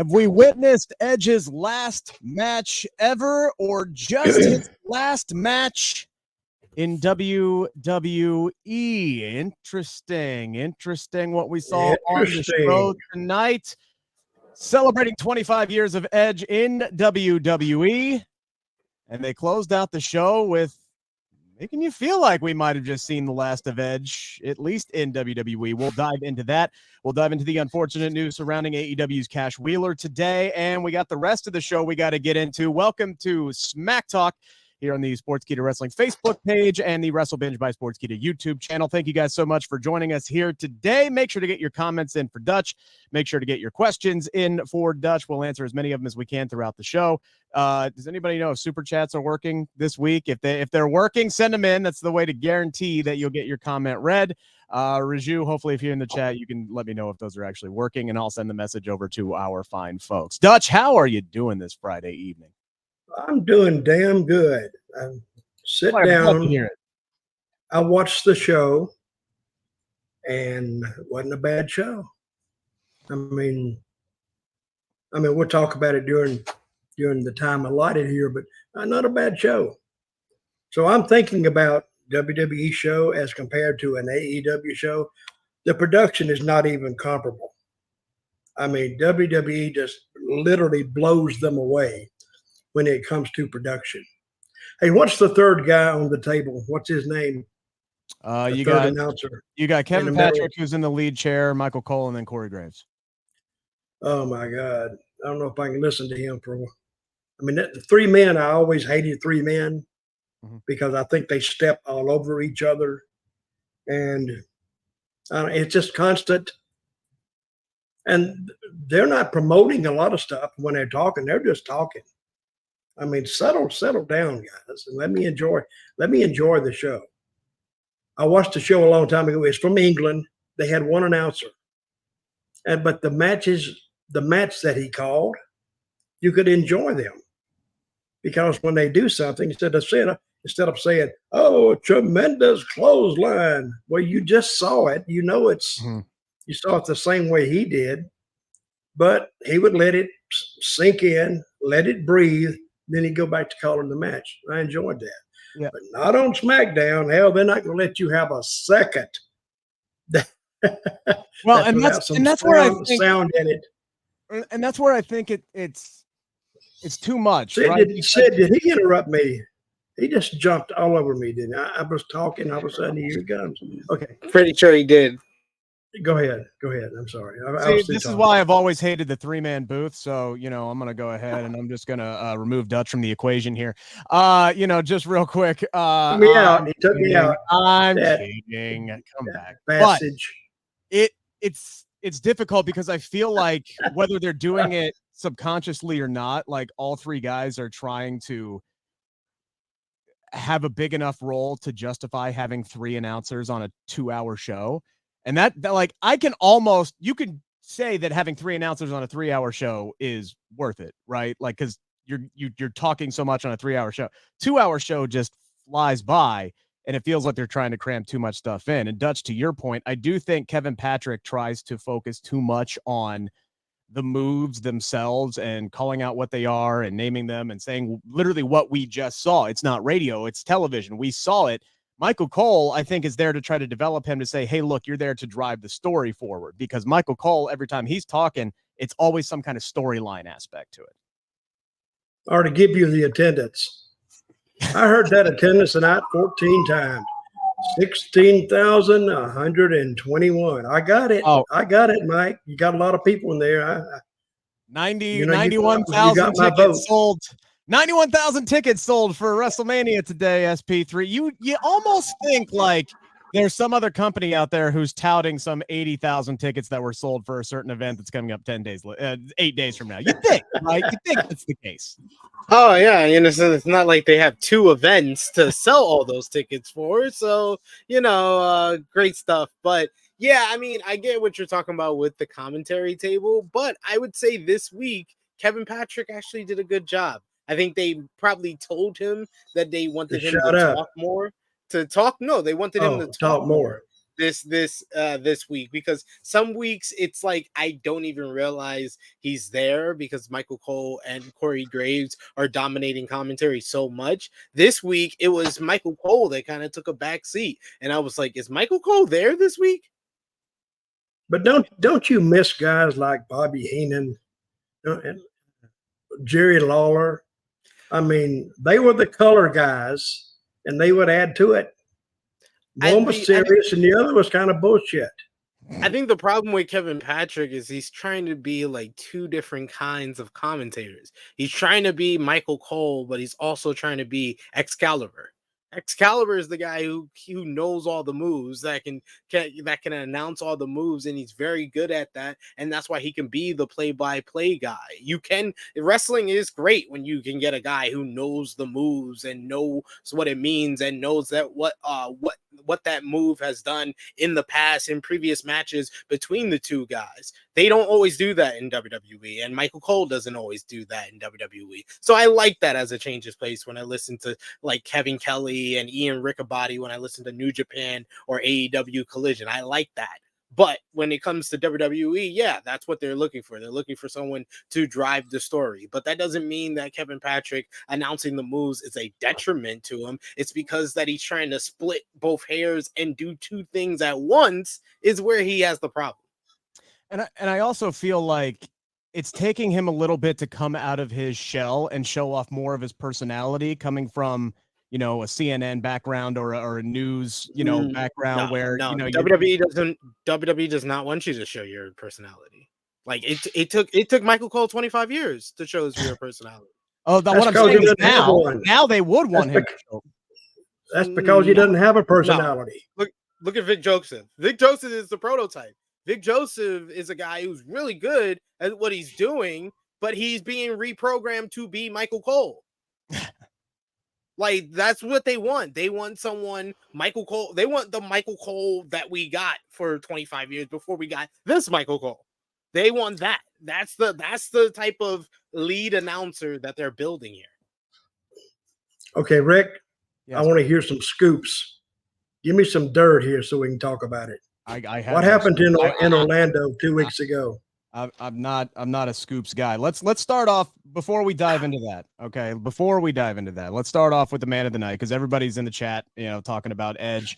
Have we witnessed Edge's last match ever, or just his last match in WWE? Interesting what we saw on the show tonight. Celebrating 25 years of Edge in WWE. And they closed out the show with making you feel like we might have just seen the last of Edge, at least in WWE. We'll dive into that. We'll dive into the unfortunate news surrounding AEW's Cash Wheeler today, and we got the rest of the show we got to get into. Welcome to Smack Talk here on the Sportskeeda Wrestling Facebook page and the Wrestle Binge by Sportskeeda YouTube channel. Thank you guys so much for joining us here today. Make sure to get your comments in for Dutch. Make sure to get your questions in for Dutch. We'll answer as many of them as we can throughout the show. Does anybody know if super chats are working this week? If they're working, send them in. That's the way to guarantee that you'll get your comment read. Raju, hopefully if you're in the chat, you can let me know if those are actually working, and I'll send the message over to our fine folks. Dutch, how are you doing this Friday evening? I'm doing damn good. I sit down. I watched the show, and it wasn't a bad show. I mean, we'll talk about it during the time allotted here, but not a bad show. So I'm thinking about WWE show as compared to an AEW show. The production is not even comparable. I mean, WWE just literally blows them away when it comes to production. Hey, what's the third guy on the table? What's his name? You got Kevin Patrick, who's in the lead chair, Michael Cole, and then Corey Graves. Oh my God. I don't know if I can listen to him for the three men, I always hated three men because I think they step all over each other. And it's just constant. And they're not promoting a lot of stuff when they're talking. They're just talking. I mean, settle down, guys, and let me enjoy the show. I watched the show a long time ago. It's from England. They had one announcer. But the match that he called, you could enjoy them. Because when they do something, instead of saying, "Oh, a tremendous clothesline," well, you just saw it. You know you saw it the same way he did, but he would let it sink in, let it breathe, then he'd go back to calling the match. I enjoyed that. Yeah. But not on SmackDown. Hell, they're not going to let you have a second. Well, and that's where I think sound in it. And that's where I think it's too much. Sid, right? Did he interrupt me? He just jumped all over me, didn't he? I was talking, all of a sudden, here he comes. Okay. Pretty sure he did. Go ahead. I'm sorry. This is why I've always hated the three-man booth. So, I'm going to go ahead and I'm just going to remove Dutch from the equation here. Just real quick. He took me out. I'm kidding. Come back. Passage. But it's difficult because I feel like whether they're doing it subconsciously or not, like all three guys are trying to have a big enough role to justify having three announcers on a 2-hour show. And that like you could say that having three announcers on a 3-hour show is worth it, right? Like, because you're talking so much on a 3-hour show. 2-hour show just flies by, and it feels like they're trying to cram too much stuff in. And Dutch, to your point, I do think Kevin Patrick tries to focus too much on the moves themselves and calling out what they are and naming them and saying literally what we just saw. It's not radio, it's television. We saw it. Michael Cole, I think, is there to try to develop him to say, hey, look, you're there to drive the story forward, because Michael Cole, every time he's talking, it's always some kind of storyline aspect to it. Or to give you the attendance. I heard that attendance tonight 14 times. 16,121. I got it. I got it, Mike. You got a lot of people in there. 91,000 tickets sold. 91,000 tickets sold for WrestleMania today, SP3. You almost think like there's some other company out there who's touting some 80,000 tickets that were sold for a certain event that's coming up 8 days from now. You think, right? You think that's the case. Oh, yeah. It's not like they have two events to sell all those tickets for. So, great stuff. But yeah, I get what you're talking about with the commentary table. But I would say this week, Kevin Patrick actually did a good job. I think they probably told him that they wanted him to talk more. They wanted him to talk more. this week, because some weeks it's like I don't even realize he's there because Michael Cole and Corey Graves are dominating commentary so much. This week it was Michael Cole that kind of took a back seat, and I was like, is Michael Cole there this week? But don't you miss guys like Bobby Heenan and Jerry Lawler? I mean, they were the color guys, and they would add to it. One was serious, and the other was kind of bullshit. I think the problem with Kevin Patrick is he's trying to be like two different kinds of commentators. He's trying to be Michael Cole, but he's also trying to be Excalibur. Excalibur is the guy who knows all the moves, that can announce all the moves, and he's very good at that, and that's why he can be the play-by-play guy. Wrestling is great when you can get a guy who knows the moves and knows what it means and knows that what that move has done in the past in previous matches between the two guys. They don't always do that in WWE, and Michael Cole doesn't always do that in WWE. So I like that as a change of pace when I listen to like Kevin Kelly and Ian Riccaboni, when I listen to New Japan or AEW Collision. I like that. But when it comes to WWE, yeah, that's what they're looking for. They're looking for someone to drive the story. But that doesn't mean that Kevin Patrick announcing the moves is a detriment to him. It's because that he's trying to split both hairs and do two things at once is where he has the problem. And I also feel like it's taking him a little bit to come out of his shell and show off more of his personality, coming from, a CNN background or a news, background where, WWE does not want you to show your personality. Like it took Michael Cole 25 years to show his real personality. Oh, what I'm saying is now they would want him to show. That's because he doesn't have a personality. No. Look at Vic Joseph. Vic Joseph is the prototype. Vic Joseph is a guy who's really good at what he's doing, but he's being reprogrammed to be Michael Cole. Like, that's what they want. They want someone, Michael Cole. They want the Michael Cole that we got for 25 years before we got this Michael Cole. They want that. That's the type of lead announcer that they're building here. Okay, Rick, yes. I want to hear some scoops. Give me some dirt here so we can talk about it. What happened in Orlando 2 weeks ago? I'm not a scoops guy. Let's start off before we dive into that. Okay, before we dive into that, let's start off with the man of the night, because everybody's in the chat, talking about Edge.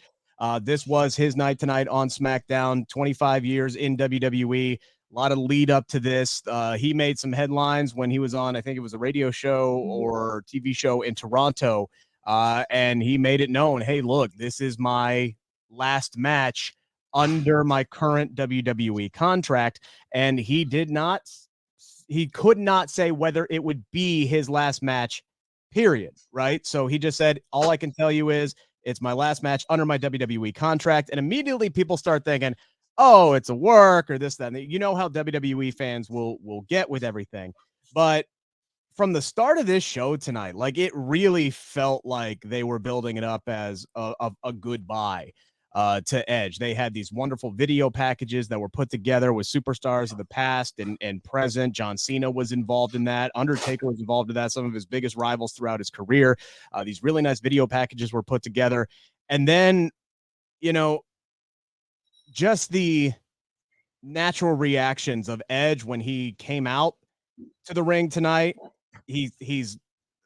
This was his night tonight on SmackDown. 25 years in WWE. A lot of lead up to this. He made some headlines when he was on, I think it was a radio show or TV show in Toronto, and he made it known, hey, look, this is my last match under my current WWE contract, and he could not say whether it would be his last match, period, right? So he just said, all I can tell you is it's my last match under my WWE contract, and immediately people start thinking, oh, it's a work or this, that, and you know how WWE fans will get with everything. But from the start of this show tonight, like, it really felt like they were building it up as a goodbye to Edge. They had these wonderful video packages that were put together with superstars of the past and present. John Cena was involved in that. Undertaker was involved in that. Some of his biggest rivals throughout his career. These really nice video packages were put together. And then, just the natural reactions of Edge when he came out to the ring tonight. He's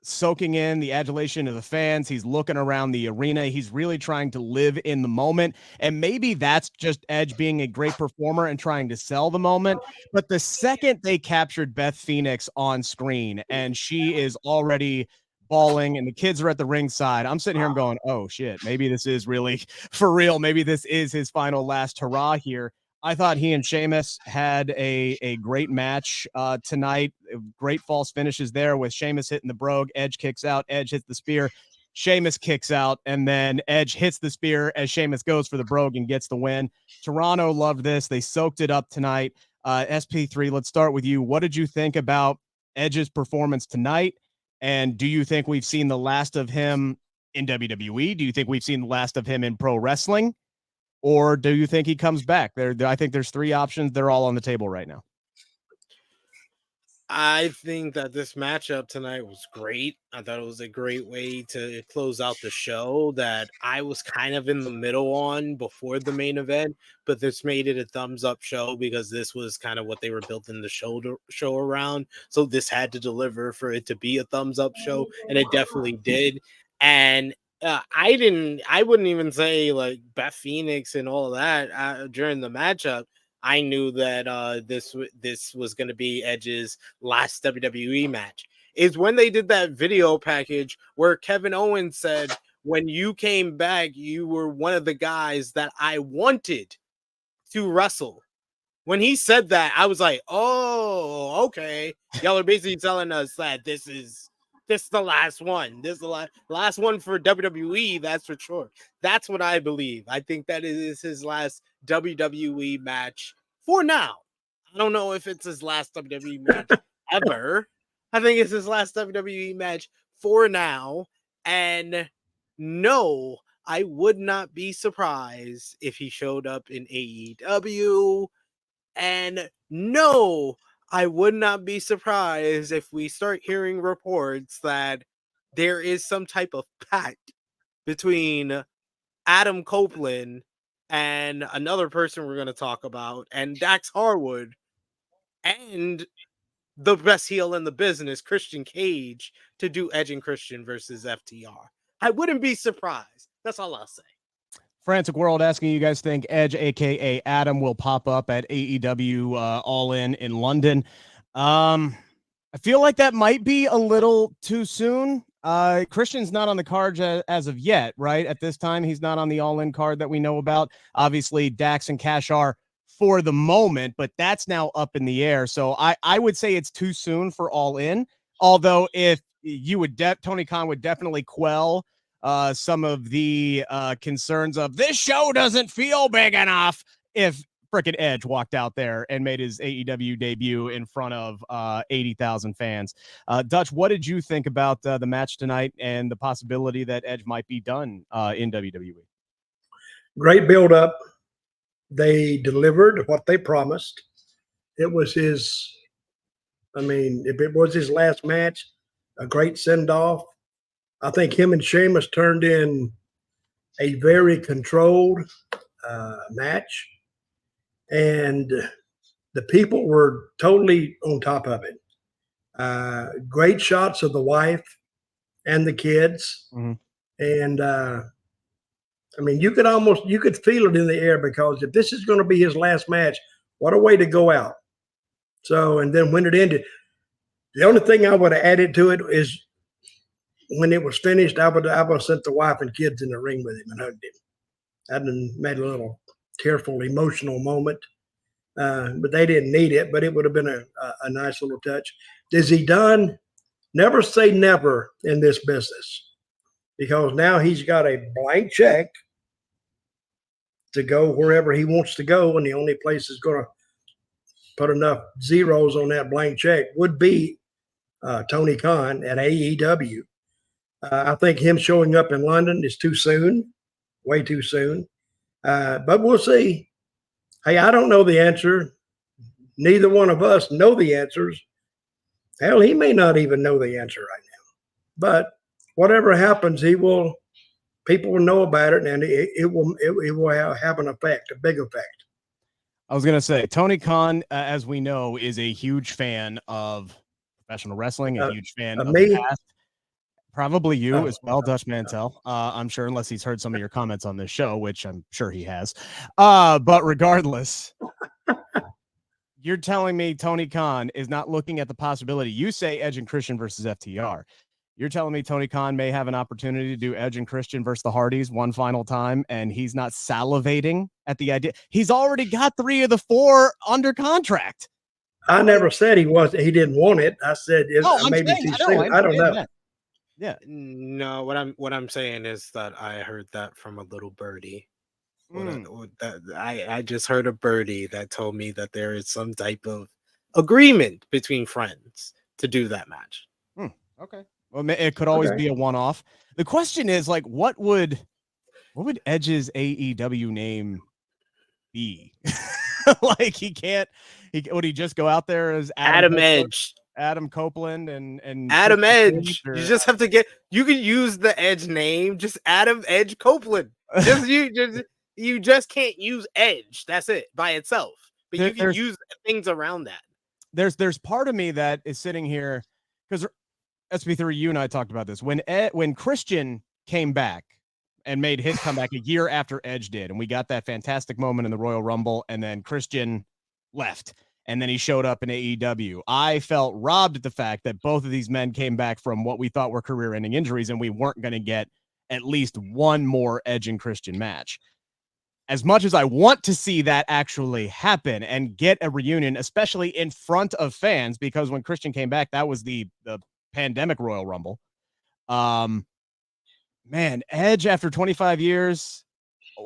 soaking in the adulation of the fans. He's looking around the arena. He's really trying to live in the moment. And maybe that's just Edge being a great performer and trying to sell the moment. But the second they captured Beth Phoenix on screen and she is already bawling and the kids are at the ringside, I'm sitting here, I'm going, oh shit, maybe this is really for real. Maybe this is his final last hurrah here. I thought he and Sheamus had a great match tonight. Great false finishes there with Sheamus hitting the brogue. Edge kicks out. Edge hits the spear. Sheamus kicks out. And then Edge hits the spear as Sheamus goes for the brogue and gets the win. Toronto loved this. They soaked it up tonight. SP3, let's start with you. What did you think about Edge's performance tonight? And do you think we've seen the last of him in WWE? Do you think we've seen the last of him in pro wrestling? Or do you think he comes back? I think there's three options. They're all on the table right now. I think that this matchup tonight was great. I thought it was a great way to close out the show that I was kind of in the middle on before the main event, but this made it a thumbs up show because this was kind of what they were building the show around. So this had to deliver for it to be a thumbs up show, and it definitely did. And I wouldn't even say like Beth Phoenix and all of that during the matchup. I knew that this was going to be Edge's last WWE match. Is when they did that video package where Kevin Owens said, "When you came back, you were one of the guys that I wanted to wrestle." When he said that, I was like, "Oh, okay." Y'all are basically telling us that this is the last one. This is the last one for WWE. That's for sure. That's what I believe. I think that is his last WWE match for now. I don't know if it's his last WWE match ever. I think it's his last WWE match for now. And no, I would not be surprised if he showed up in AEW. And no, I would not be surprised if we start hearing reports that there is some type of pact between Adam Copeland and another person we're going to talk about, and Dax Harwood, and the best heel in the business, Christian Cage, to do Edge and Christian versus FTR. I wouldn't be surprised. That's all I'll say. Frantic World asking you guys think Edge, aka Adam, will pop up at AEW All In London. I feel like that might be a little too soon. Christian's not on the card as of yet, right? At this time, he's not on the All In card that we know about. Obviously, Dax and Cash are for the moment, but that's now up in the air. So I would say it's too soon for All In. Although if you would, Tony Khan would definitely quell some of the concerns of this show doesn't feel big enough if frickin' Edge walked out there and made his AEW debut in front of 80,000 fans. Dutch, what did you think about the match tonight and the possibility that Edge might be done in WWE? Great build up. They delivered what they promised. It was his, if it was his last match, a great send off. I think him and Sheamus turned in a very controlled match, and the people were totally on top of it. Great shots of the wife and the kids. Mm-hmm. And you could feel it in the air, because if this is going to be his last match, what a way to go out. So, and then when it ended, the only thing I would have added to it is when it was finished, I would have sent the wife and kids in the ring with him and hugged him. I'd made a little tearful, emotional moment. But they didn't need it, but it would have been a nice little touch. Is he done? Never say never in this business, because now he's got a blank check to go wherever he wants to go, and the only place is going to put enough zeros on that blank check would be Tony Khan at AEW. I think him showing up in London is too soon, way too soon. But we'll see. Hey, I don't know the answer. Neither one of us know the answers. Hell, he may not even know the answer right now. But whatever happens, people will know about it, and it will have an effect, a big effect. I was going to say, Tony Khan, as we know, is a huge fan of professional wrestling, a huge fan of me? the past. Probably you as well, Dutch Mantell. I'm sure, unless he's heard some of your comments on this show, which I'm sure he has. But regardless, you're telling me Tony Khan is not looking at the possibility. You say Edge and Christian versus FTR. You're telling me Tony Khan may have an opportunity to do Edge and Christian versus the Hardys one final time, and he's not salivating at the idea. He's already got 3 of the 4 under contract. I never said he didn't want it. I said maybe too soon. I don't know. That. Yeah. No, what I'm saying is that I heard that from a little birdie. I just heard a birdie that told me that there is some type of agreement between friends to do that match. Okay. Well, it could always be a one-off. The question is, like, what would Edge's AEW name be? Like, would he just go out there as Adam Edge? Adam Copeland and Adam Edge. Or, you just have to you can use the Edge name, just Adam Edge Copeland. You just can't use Edge. That's it by itself. But you can use things around that. There's part of me that is sitting here because SP3, you and I talked about this when Christian came back and made his comeback a year after Edge did, and we got that fantastic moment in the Royal Rumble, and then Christian left, and then he showed up in AEW. I felt robbed at the fact that both of these men came back from what we thought were career-ending injuries, and we weren't going to get at least one more Edge and Christian match. As much as I want to see that actually happen and get a reunion, especially in front of fans, because when Christian came back, that was the pandemic Royal Rumble. Man, Edge after 25 years,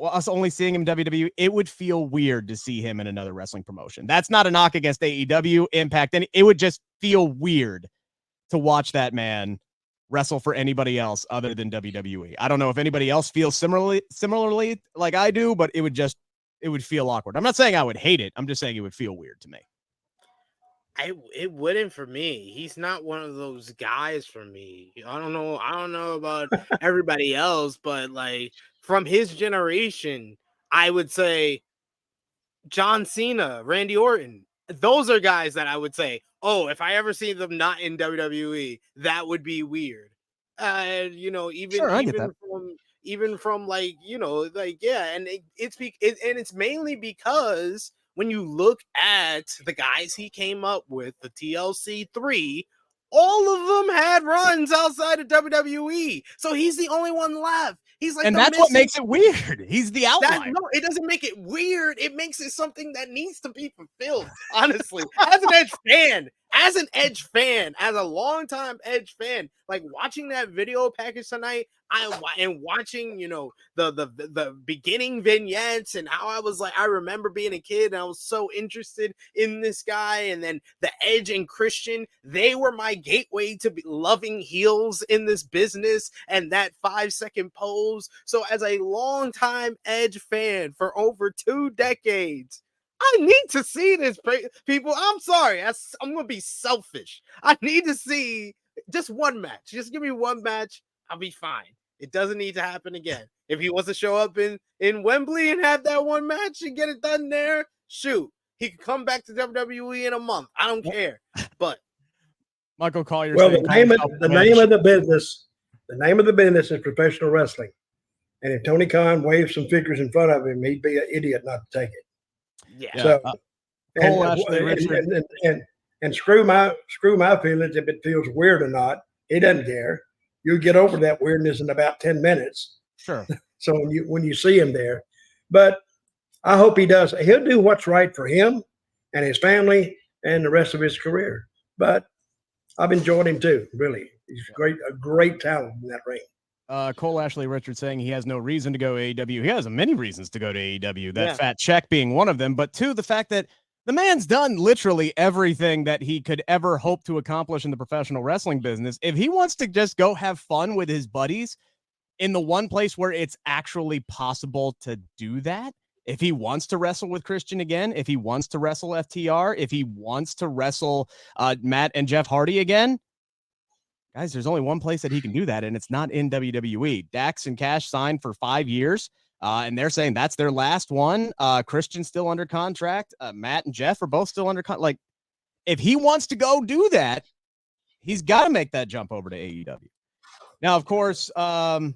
us only seeing him in WWE, it would feel weird to see him in another wrestling promotion. That's not a knock against AEW, Impact, and it would just feel weird to watch that man wrestle for anybody else other than WWE. I don't know if anybody else feels similarly like I do, but it would feel awkward. I'm not saying I would hate it. I'm just saying it would feel weird to me. It wouldn't for me. He's not one of those guys for me. I don't know about everybody else, but like from his generation, I would say John Cena, Randy Orton. Those are guys that I would say, oh, if I ever see them not in WWE, that would be weird. Even from like, and it's mainly because when you look at the guys he came up with, the TLC 3, all of them had runs outside of WWE. So he's the only one left. He's like, and that's what makes it weird. He's the outlier. No, it doesn't make it weird. It makes it something that needs to be fulfilled. Honestly, as an Edge fan, as a longtime Edge fan, like watching that video package tonight, and watching, the beginning vignettes and how I was like, I remember being a kid and I was so interested in this guy, and then the Edge and Christian, they were my gateway to loving heels in this business, and that 5-second pose. So as a longtime Edge fan for over 2 decades, I need to see this, people. I'm sorry. I'm going to be selfish. I need to see just one match. Just give me one match. I'll be fine. It doesn't need to happen again. If he wants to show up in Wembley and have that one match and get it done there, shoot. He could come back to WWE in a month. I don't care. But Michael Collier. Well, the name of the business is professional wrestling. And if Tony Khan waves some figures in front of him, he'd be an idiot not to take it. Yeah. So, and screw my feelings if it feels weird or not. He doesn't care. You get over that weirdness in about 10 minutes. Sure. So when you see him there, but I hope he does. He'll do what's right for him and his family and the rest of his career. But I've enjoyed him too. Really, he's a great talent in that ring. Cole Ashley Richards saying he has no reason to go to AEW. He has many reasons to go to AEW, that fat check being one of them, but two, the fact that the man's done literally everything that he could ever hope to accomplish in the professional wrestling business. If he wants to just go have fun with his buddies in the one place where it's actually possible to do that, if he wants to wrestle with Christian again, if he wants to wrestle FTR, if he wants to wrestle Matt and Jeff Hardy again, guys, there's only one place that he can do that, and it's not in WWE. Dax and Cash signed for 5 years, and they're saying that's their last one. Christian's still under contract. Matt and Jeff are both still under contract. Like, if he wants to go do that, he's got to make that jump over to AEW. Now, of course, the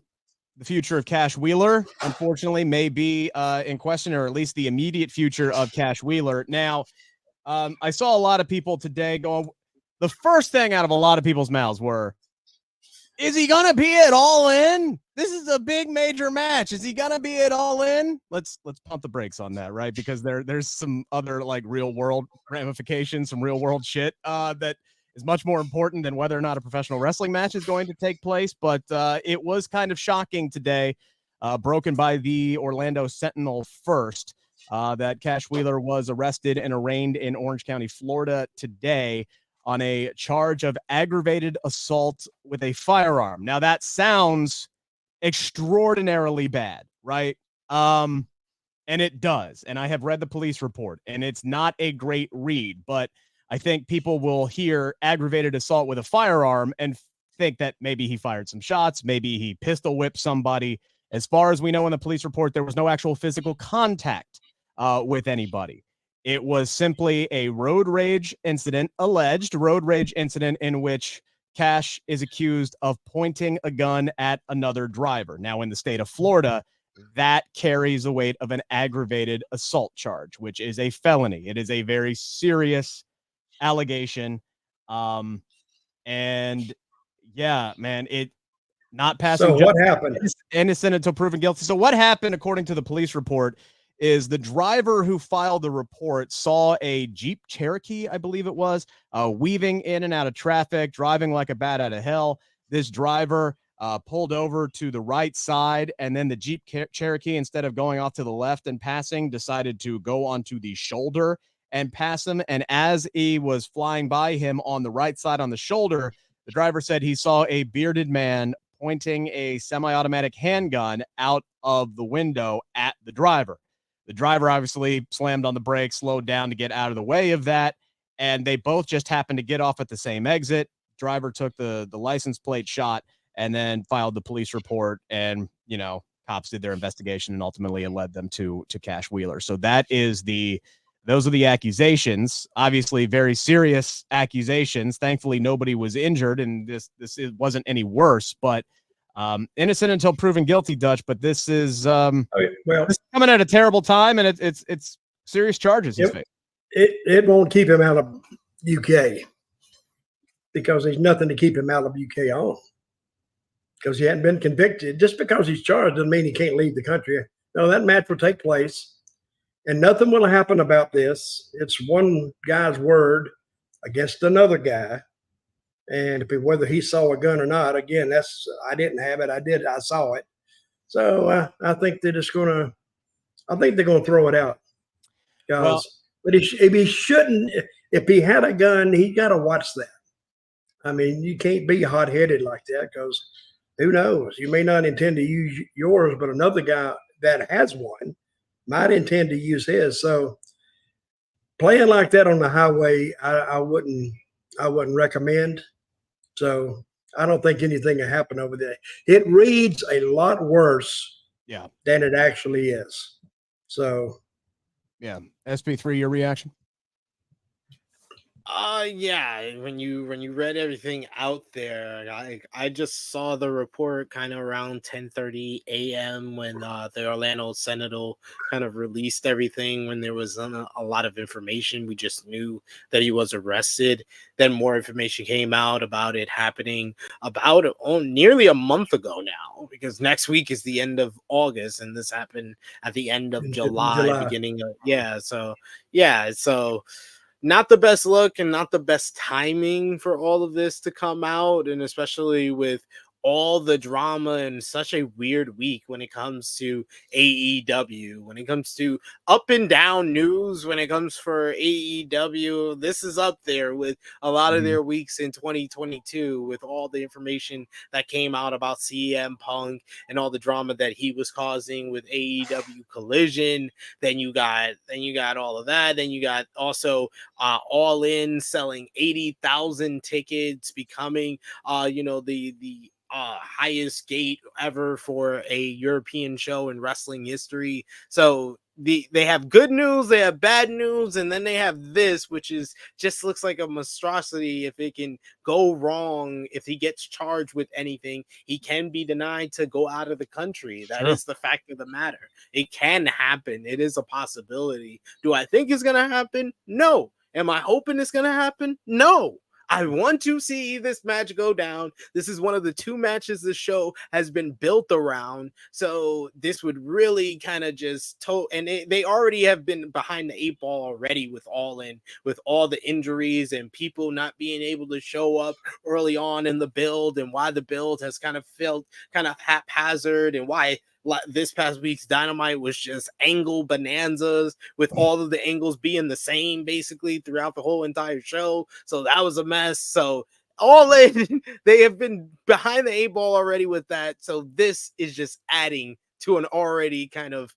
future of Cash Wheeler, unfortunately, may be in question, or at least the immediate future of Cash Wheeler. Now, I saw a lot of people today going, the first thing out of a lot of people's mouths were, is he going to be at All In? This is a big major match. Is he going to be at All In? Let's pump the brakes on that, right? Because there's some other like real world ramifications, some real world shit that is much more important than whether or not a professional wrestling match is going to take place. But it was kind of shocking today, broken by the Orlando Sentinel first, that Cash Wheeler was arrested and arraigned in Orange County, Florida today on a charge of aggravated assault with a firearm. Now that sounds extraordinarily bad, right? And it does. And I have read the police report, and it's not a great read, but I think people will hear aggravated assault with a firearm and think that maybe he fired some shots, maybe he pistol whipped somebody. As far as we know in the police report, there was no actual physical contact with anybody. It was simply a road rage incident, alleged road rage incident in which Cash is accused of pointing a gun at another driver. Now, in the state of Florida, that carries the weight of an aggravated assault charge, which is a felony. It is a very serious allegation. And yeah, man, it not passing. So what happened? Innocent until proven guilty. So what happened, according to the police report, is the driver who filed the report saw a Jeep Cherokee, I believe it was, weaving in and out of traffic, driving like a bat out of hell. This driver pulled over to the right side, and then the Jeep Cherokee, instead of going off to the left and passing, decided to go onto the shoulder and pass him. And as he was flying by him on the right side on the shoulder, the driver said he saw a bearded man pointing a semi-automatic handgun out of the window at the driver. The driver obviously slammed on the brakes, slowed down to get out of the way of that, and they both just happened to get off at the same exit. Driver took the license plate shot and then filed the police report, and, you know, cops did their investigation, and ultimately it led them to Cash Wheeler. So those are the accusations. Obviously, very serious accusations. Thankfully, nobody was injured, and this wasn't any worse. But innocent until proven guilty, Dutch. But this is this is coming at a terrible time, and it's serious charges he's facing. It won't keep him out of UK because there's nothing to keep him out of UK on, because he hadn't been convicted. Just because he's charged doesn't mean he can't leave the country. No, that match will take place. And nothing will happen about this. It's one guy's word against another guy. And whether he saw a gun or not, again, I didn't have it. I saw it. So I think they're just going to throw it out. But if he had a gun, he got to watch that. I mean, you can't be hot-headed like that, because who knows? You may not intend to use yours, but another guy that has one might intend to use his. So playing like that on the highway, I wouldn't recommend. So I don't think anything will happen over there. It reads a lot worse than it actually is. So yeah. SP3, your reaction? Yeah, when you read everything out there, I just saw the report kind of around 10:30 a.m. when the Orlando Sentinel kind of released everything, when there was a lot of information. We just knew that he was arrested. Then more information came out about it happening about nearly a month ago now, because next week is the end of August, and this happened at the end of July. Beginning of so not the best look and not the best timing for all of this to come out, and especially with all the drama and such a weird week when it comes to AEW, when it comes to up and down news, when it comes for AEW. This is up there with a lot of their weeks in 2022, with all the information that came out about CM Punk and all the drama that he was causing with AEW Collision. Then you got all of that. Then you got also All In selling 80,000 tickets, becoming the highest gate ever for a European show in wrestling history. So they have good news, they have bad news, and then they have this, which is just looks like a monstrosity. If it can go wrong, if he gets charged with anything, he can be denied to go out of the country. That is the fact of the matter. It can happen. It is a possibility. Do I think it's gonna happen? No. Am I hoping it's gonna happen? No. I want to see this match go down. This is one of the two matches the show has been built around. So this would really kind of just and they already have been behind the 8 ball already with All In, with all the injuries and people not being able to show up early on in the build, and why the build has kind of felt kind of haphazard, and why this past week's Dynamite was just angle bonanzas, with all of the angles being the same basically throughout the whole entire show. So that was a mess. So All In, they have been behind the 8 ball already with that. So this is just adding to an already kind of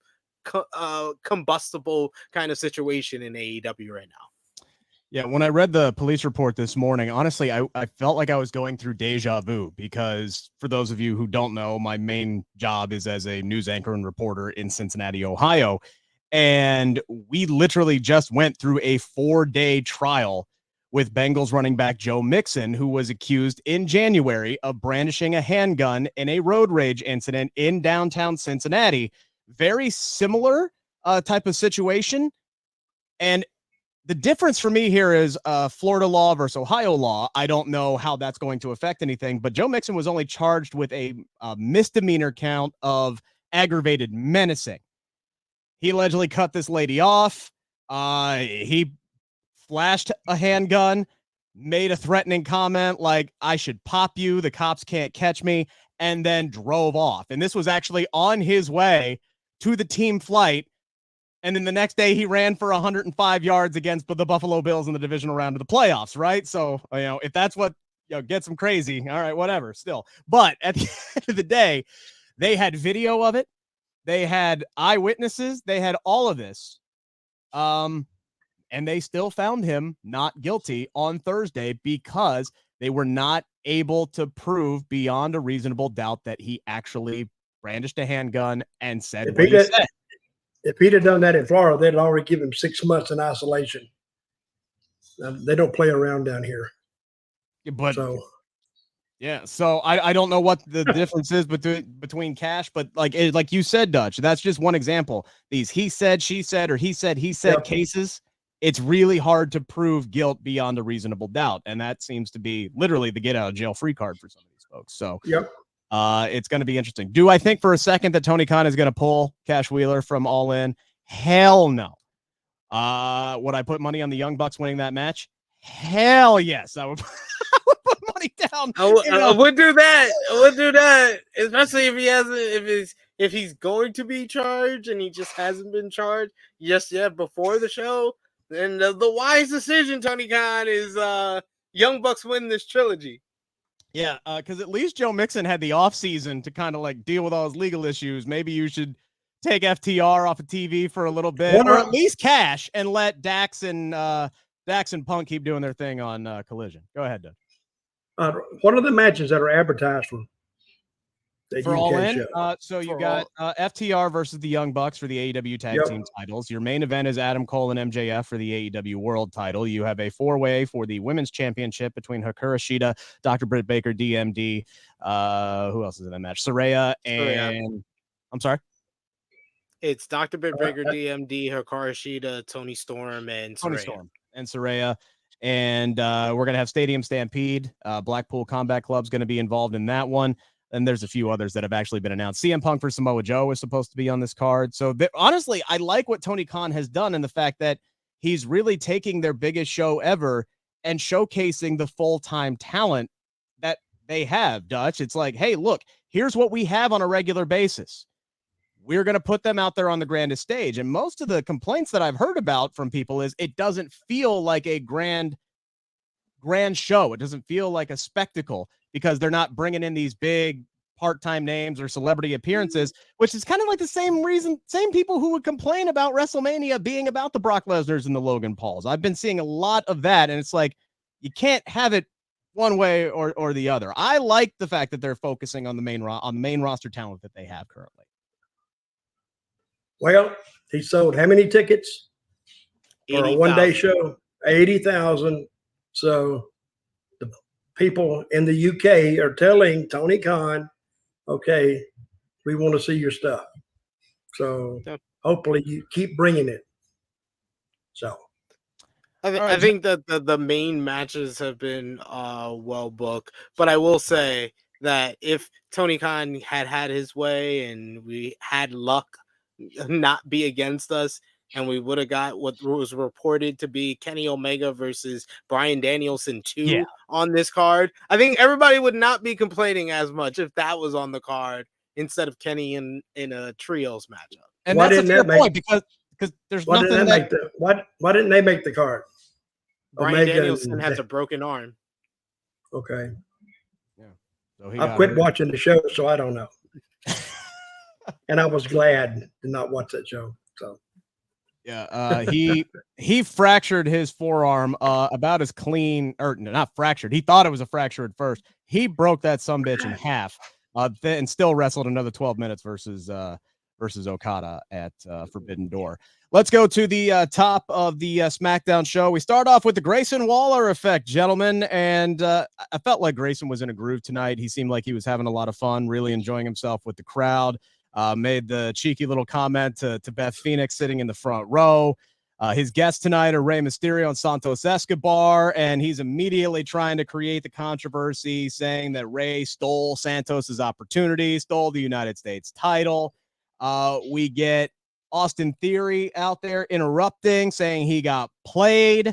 combustible kind of situation in AEW right now. Yeah, when I read the police report this morning, honestly, I felt like I was going through deja vu because for those of you who don't know, my main job is as a news anchor and reporter in Cincinnati, Ohio. And we literally just went through a 4-day trial with Bengals running back Joe Mixon, who was accused in January of brandishing a handgun in a road rage incident in downtown Cincinnati. Very similar type of situation. And the difference for me here is Florida law versus Ohio law. I don't know how that's going to affect anything, but Joe Mixon was only charged with a misdemeanor count of aggravated menacing. He allegedly cut this lady off. He flashed a handgun, made a threatening comment like, I should pop you, the cops can't catch me, and then drove off. And this was actually on his way to the team flight. And then the next day he ran for 105 yards against the Buffalo Bills in the divisional round of the playoffs, right? So, if that's what gets him crazy, all right, whatever, still. But at the end of the day, they had video of it. They had eyewitnesses. They had all of this. And they still found him not guilty on Thursday because they were not able to prove beyond a reasonable doubt that he actually brandished a handgun and said what he said. If he'd have done that in Florida, they'd already give him 6 months in isolation. They don't play around down here. But so I don't know what the difference is between Cash, but like you said, Dutch, that's just one example. These he said, she said, or he said cases, it's really hard to prove guilt beyond a reasonable doubt. And that seems to be literally the get out of jail free card for some of these folks. So it's going to be interesting. Do I think for a second that Tony Khan is going to pull Cash Wheeler from All In? Hell no. Would I put money on the Young Bucks winning that match? Hell yes. I would put money down. I would do that. I would do that. Especially if he hasn't, if he's going to be charged and he just hasn't been charged just yet before the show. Then the wise decision, Tony Khan, is Young Bucks win this trilogy. Yeah, because at least Joe Mixon had the offseason to kind of deal with all his legal issues. Maybe you should take FTR off of TV for a little bit, or at least Cash, and let Dax and Punk keep doing their thing on Collision. Go ahead, Doug. What are the matches that are advertised for All In? So you got FTR versus the Young Bucks for the AEW Tag Team titles. Your main event is Adam Cole and MJF for the AEW World title. You have a 4-way for the Women's Championship between Hikaru Shida, Dr. Britt Baker, DMD. Who else is in that match? Saraya and I'm sorry. It's Dr. Britt Baker, DMD, Hikaru Shida, Tony Storm, and Saraya. And we're going to have Stadium Stampede. Blackpool Combat Club's going to be involved in that one. And there's a few others that have actually been announced. CM Punk for Samoa Joe is supposed to be on this card. So honestly, I like what Tony Khan has done in the fact that he's really taking their biggest show ever and showcasing the full-time talent that they have, Dutch. It's like, hey, look, here's what we have on a regular basis. We're going to put them out there on the grandest stage. And most of the complaints that I've heard about from people is it doesn't feel like a grand show. It doesn't feel like a spectacle because they're not bringing in these big part-time names or celebrity appearances, which is kind of like the same people who would complain about WrestleMania being about the Brock Lesnar's and the Logan Pauls. I've been seeing a lot of that, and it's like you can't have it one way or the other. I like the fact that they're focusing on the main roster talent that they have currently. Well, he sold how many tickets for a one-day show? 80,000. So the people in the UK are telling Tony Khan, okay, we want to see your stuff. So hopefully you keep bringing it. So I think that the main matches have been well booked, but I will say that if Tony Khan had his way and we had luck not be against us, and we would have got what was reported to be Kenny Omega versus Bryan Danielson 2 on this card, I think everybody would not be complaining as much if that was on the card instead of Kenny in a trios matchup. And that's a fair point because there's nothing why didn't they make the card? Bryan Danielson has a broken arm. Okay. Yeah. So I quit watching the show, so I don't know. And I was glad to not watch that show. So Yeah, he fractured his forearm about as clean, or not fractured. He thought it was a fracture at first. He broke that sumbitch in half, and still wrestled another 12 minutes versus Okada at Forbidden Door. Let's go to the top of the SmackDown show. We start off with the Grayson Waller effect, gentlemen, and I felt like Grayson was in a groove tonight. He seemed like he was having a lot of fun, really enjoying himself with the crowd. Made the cheeky little comment to Beth Phoenix sitting in the front row. His guests tonight are Rey Mysterio and Santos Escobar, and he's immediately trying to create the controversy, saying that Rey stole Santos's opportunity, stole the United States title. We get Austin Theory out there interrupting, saying he got played,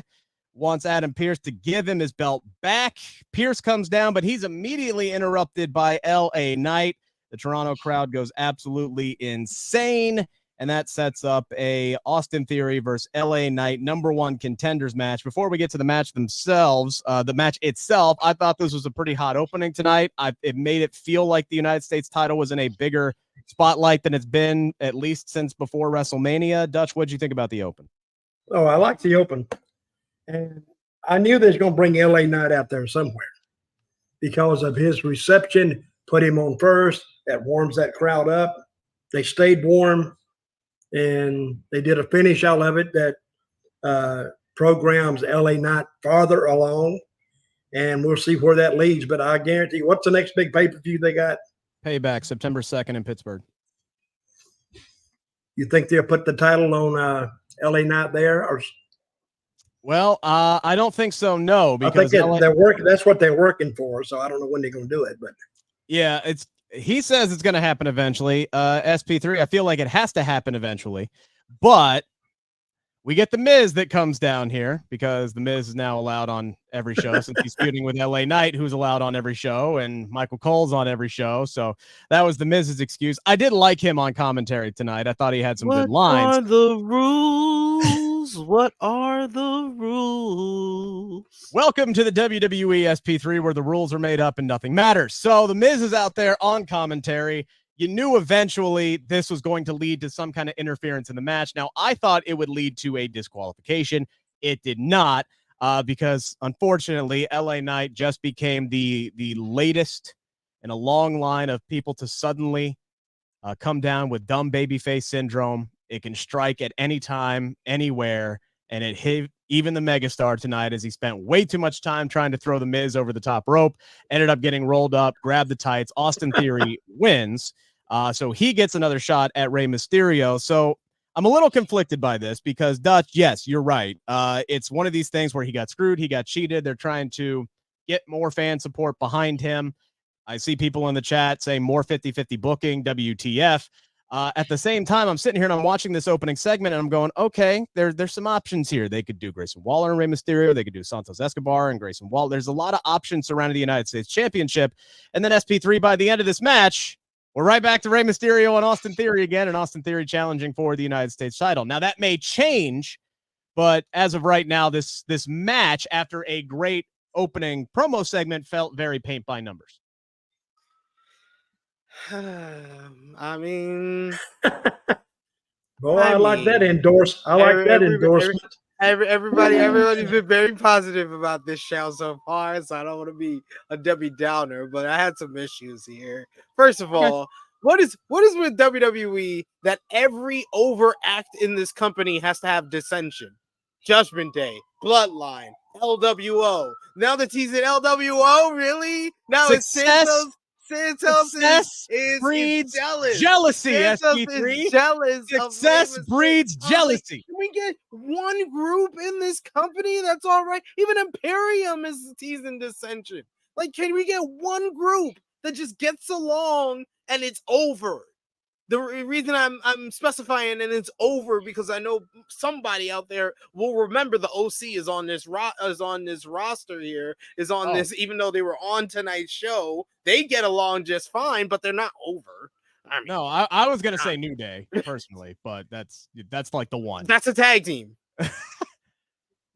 wants Adam Pearce to give him his belt back. Pearce comes down, but he's immediately interrupted by LA Knight. The Toronto crowd goes absolutely insane, and that sets up a Austin Theory versus LA Knight #1 contenders match. Before we get to the match themselves, the match itself, I thought this was a pretty hot opening tonight. It made it feel like the United States title was in a bigger spotlight than it's been at least since before WrestleMania. Dutch, what'd you think about the open? Oh, I like the open. And I knew they was going to bring LA Knight out there somewhere because of his reception. Put him on first. That warms that crowd up. They stayed warm, and they did a finish out of it that programs LA Knight farther along, and we'll see where that leads. But I guarantee, what's the next big pay-per-view they got? Payback, September 2nd in Pittsburgh. You think they'll put the title on LA Knight there? Or well, I don't think so. No, because I think they're working. That's what they're working for. So I don't know when they're going to do it, but yeah, he says it's going to happen eventually. SP3, I feel like it has to happen eventually, but we get the Miz that comes down here because the Miz is now allowed on every show since he's feuding with LA Knight, who's allowed on every show, and Michael Cole's on every show. So that was the Miz's excuse. I did like him on commentary tonight. I thought he had some good lines. What are the rules? What are the rules? Welcome to the WWE SP3, where the rules are made up and nothing matters. So the Miz is out there on commentary. You knew eventually this was going to lead to some kind of interference in the match. Now, I thought it would lead to a disqualification. It did not, because unfortunately, LA Knight just became the latest in a long line of people to suddenly come down with dumb babyface syndrome. It can strike at any time, anywhere, and it hit even the megastar tonight as he spent way too much time trying to throw the Miz over the top rope, ended up getting rolled up, grabbed the tights. Austin Theory wins. So he gets another shot at Rey Mysterio. So I'm a little conflicted by this because Dutch, yes, you're right. It's one of these things where he got screwed. He got cheated. They're trying to get more fan support behind him. I see people in the chat saying more 50-50 booking, WTF. At the same time, I'm sitting here and I'm watching this opening segment and I'm going, okay, there's some options here. They could do Grayson Waller and Rey Mysterio. They could do Santos Escobar and Grayson Waller. There's a lot of options surrounding the United States Championship. And then SP3, by the end of this match, we're right back to Rey Mysterio and Austin Theory again, and Austin Theory challenging for the United States title. Now, that may change, but as of right now, this match, after a great opening promo segment, felt very paint by numbers. I mean, I like that endorsement. I like that endorsement. Everybody's been very positive about this show so far, so I don't want to be a Debbie Downer, but I had some issues here. First of all, what is with WWE that every overact in this company has to have dissension? Judgment Day, Bloodline, LWO. Now that he's in LWO, really? Now it's Santos. Santos breeds jealousy. SP3 is jealous. Success breeds jealousy. Can we get one group in this company that's all right? Even Imperium is teasing dissension. Like, can we get one group that just gets along and it's over? The reason I'm specifying and it's over because I know somebody out there will remember the OC is on this roster here, this, even though they were on tonight's show, they get along just fine, but they're not over. I mean, no, I was gonna say New Day personally, but that's like the one. That's a tag team.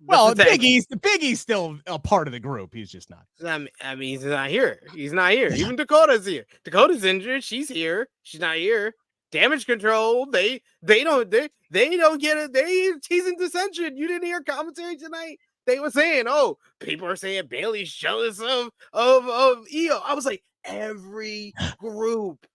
Well, Big E's still a part of the group. He's just not. I mean, he's not here. He's not here. Even Dakota's here. Dakota's injured. She's here. She's not here. Damage Control, they don't get it. They teasing dissension. You didn't hear commentary tonight. They were saying, "Oh, people are saying Bailey's jealous of Io." I was like, every group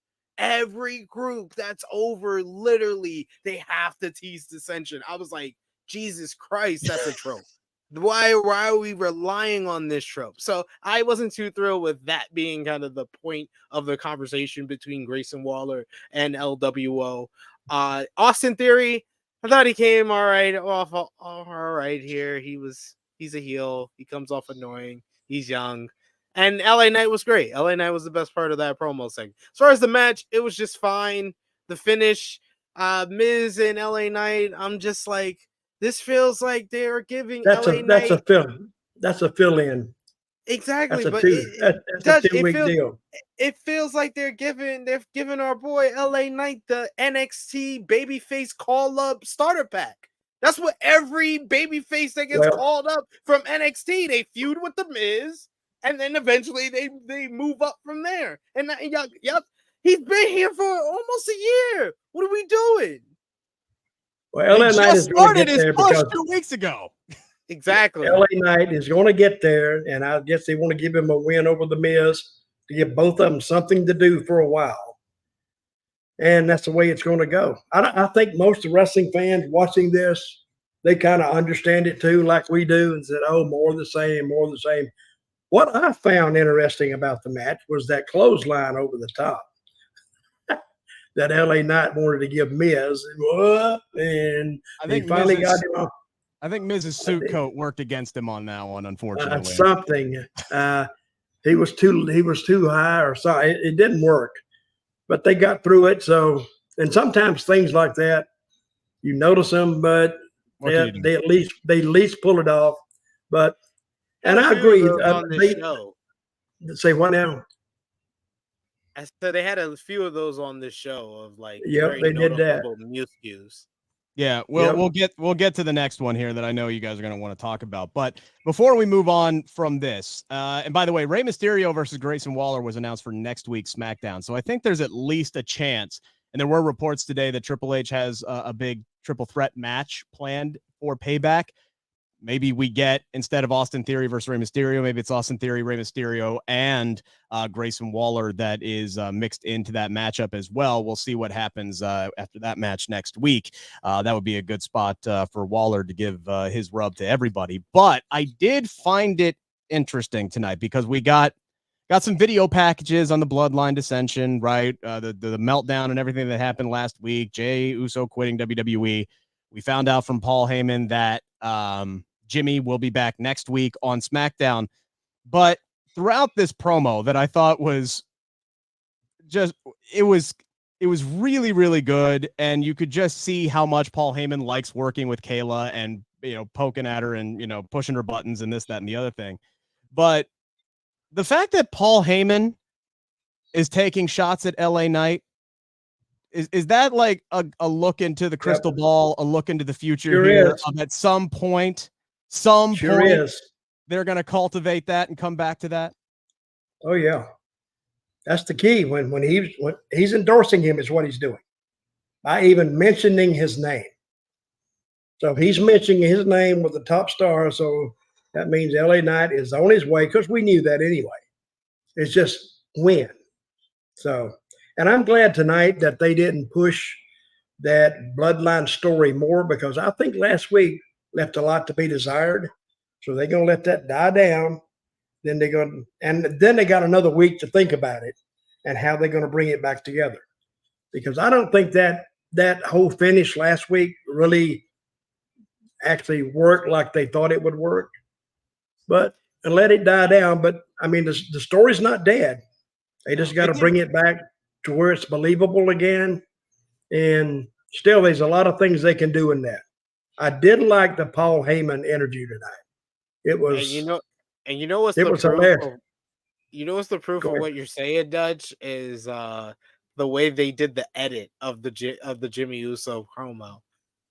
that's over, literally, they have to tease dissension. I was like, Jesus Christ, that's a trope. Why are we relying on this trope? So I wasn't too thrilled with that being kind of the point of the conversation between Grayson Waller and LWO. Austin Theory, I thought he came all right here. He's a heel. He comes off annoying. He's young. And LA Knight was great. LA Knight was the best part of that promo segment. As far as the match, it was just fine. The finish, Miz and LA Knight, I'm just like, this feels like they are giving LA Knight. That's a fill-in. Exactly, that's but a 2-week deal. It feels like they're giving our boy LA Knight the NXT babyface call-up starter pack. That's what every babyface that gets called up from NXT, they feud with the Miz, and then eventually they move up from there. And he's been here for almost a year. What are we doing? Well, LA Knight is going to get there because 2 weeks ago. Exactly. LA Knight is going to get there, and I guess they want to give him a win over the Miz to give both of them something to do for a while. And that's the way it's going to go. I think most of the wrestling fans watching this, they kind of understand it too, like we do, and said, "Oh, more of the same, more of the same." What I found interesting about the match was that clothesline over the top that LA Knight wanted to give Miz, and he finally got him off. I think Miz's suit coat worked against him on that one, unfortunately. Something. He was too high or something. It didn't work, but they got through it. So, and sometimes things like that, you notice them, but they at least pull it off. But and I agree. Say what now? I said they had a few of those on this show of like they did that. Muscles. Yeah, we'll get to the next one here that I know you guys are going to want to talk about. But before we move on from this, and by the way, Rey Mysterio versus Grayson Waller was announced for next week's SmackDown. So I think there's at least a chance, and there were reports today that Triple H has a big triple threat match planned for Payback. Maybe we get, instead of Austin Theory versus Rey Mysterio, maybe it's Austin Theory, Rey Mysterio, and Grayson Waller that is mixed into that matchup as well. We'll see what happens after that match next week. That would be a good spot for Waller to give his rub to everybody. But I did find it interesting tonight because we got some video packages on the Bloodline dissension, right? The meltdown and everything that happened last week. Jey Uso quitting WWE. We found out from Paul Heyman that Jimmy will be back next week on SmackDown. But throughout this promo that I thought was just, it was really, really good. And you could just see how much Paul Heyman likes working with Kayla and, poking at her and, pushing her buttons and this, that, and the other thing. But the fact that Paul Heyman is taking shots at LA Knight, is that like a look into the crystal ball, a look into the future here? At some point, they're going to cultivate that and come back to that. Oh yeah, that's the key. When he's endorsing him is what he's doing by even mentioning his name. So if he's mentioning his name with the top star, so that means LA Knight is on his way, because we knew that anyway. It's just when. So. And I'm glad tonight that they didn't push that bloodline story more, because I think last week left a lot to be desired. So they're going to let that die down. Then they got another week to think about it and how they're going to bring it back together. Because I don't think that whole finish last week really actually worked like they thought it would work. But and let it die down. But I mean, the story's not dead. They just got to bring it back to where it's believable again. And still, there's a lot of things they can do in that. I did like the Paul Heyman interview tonight. It was, what's the proof? What's the proof of what you're saying, Dutch, is the way they did the edit of the Jimmy Uso promo,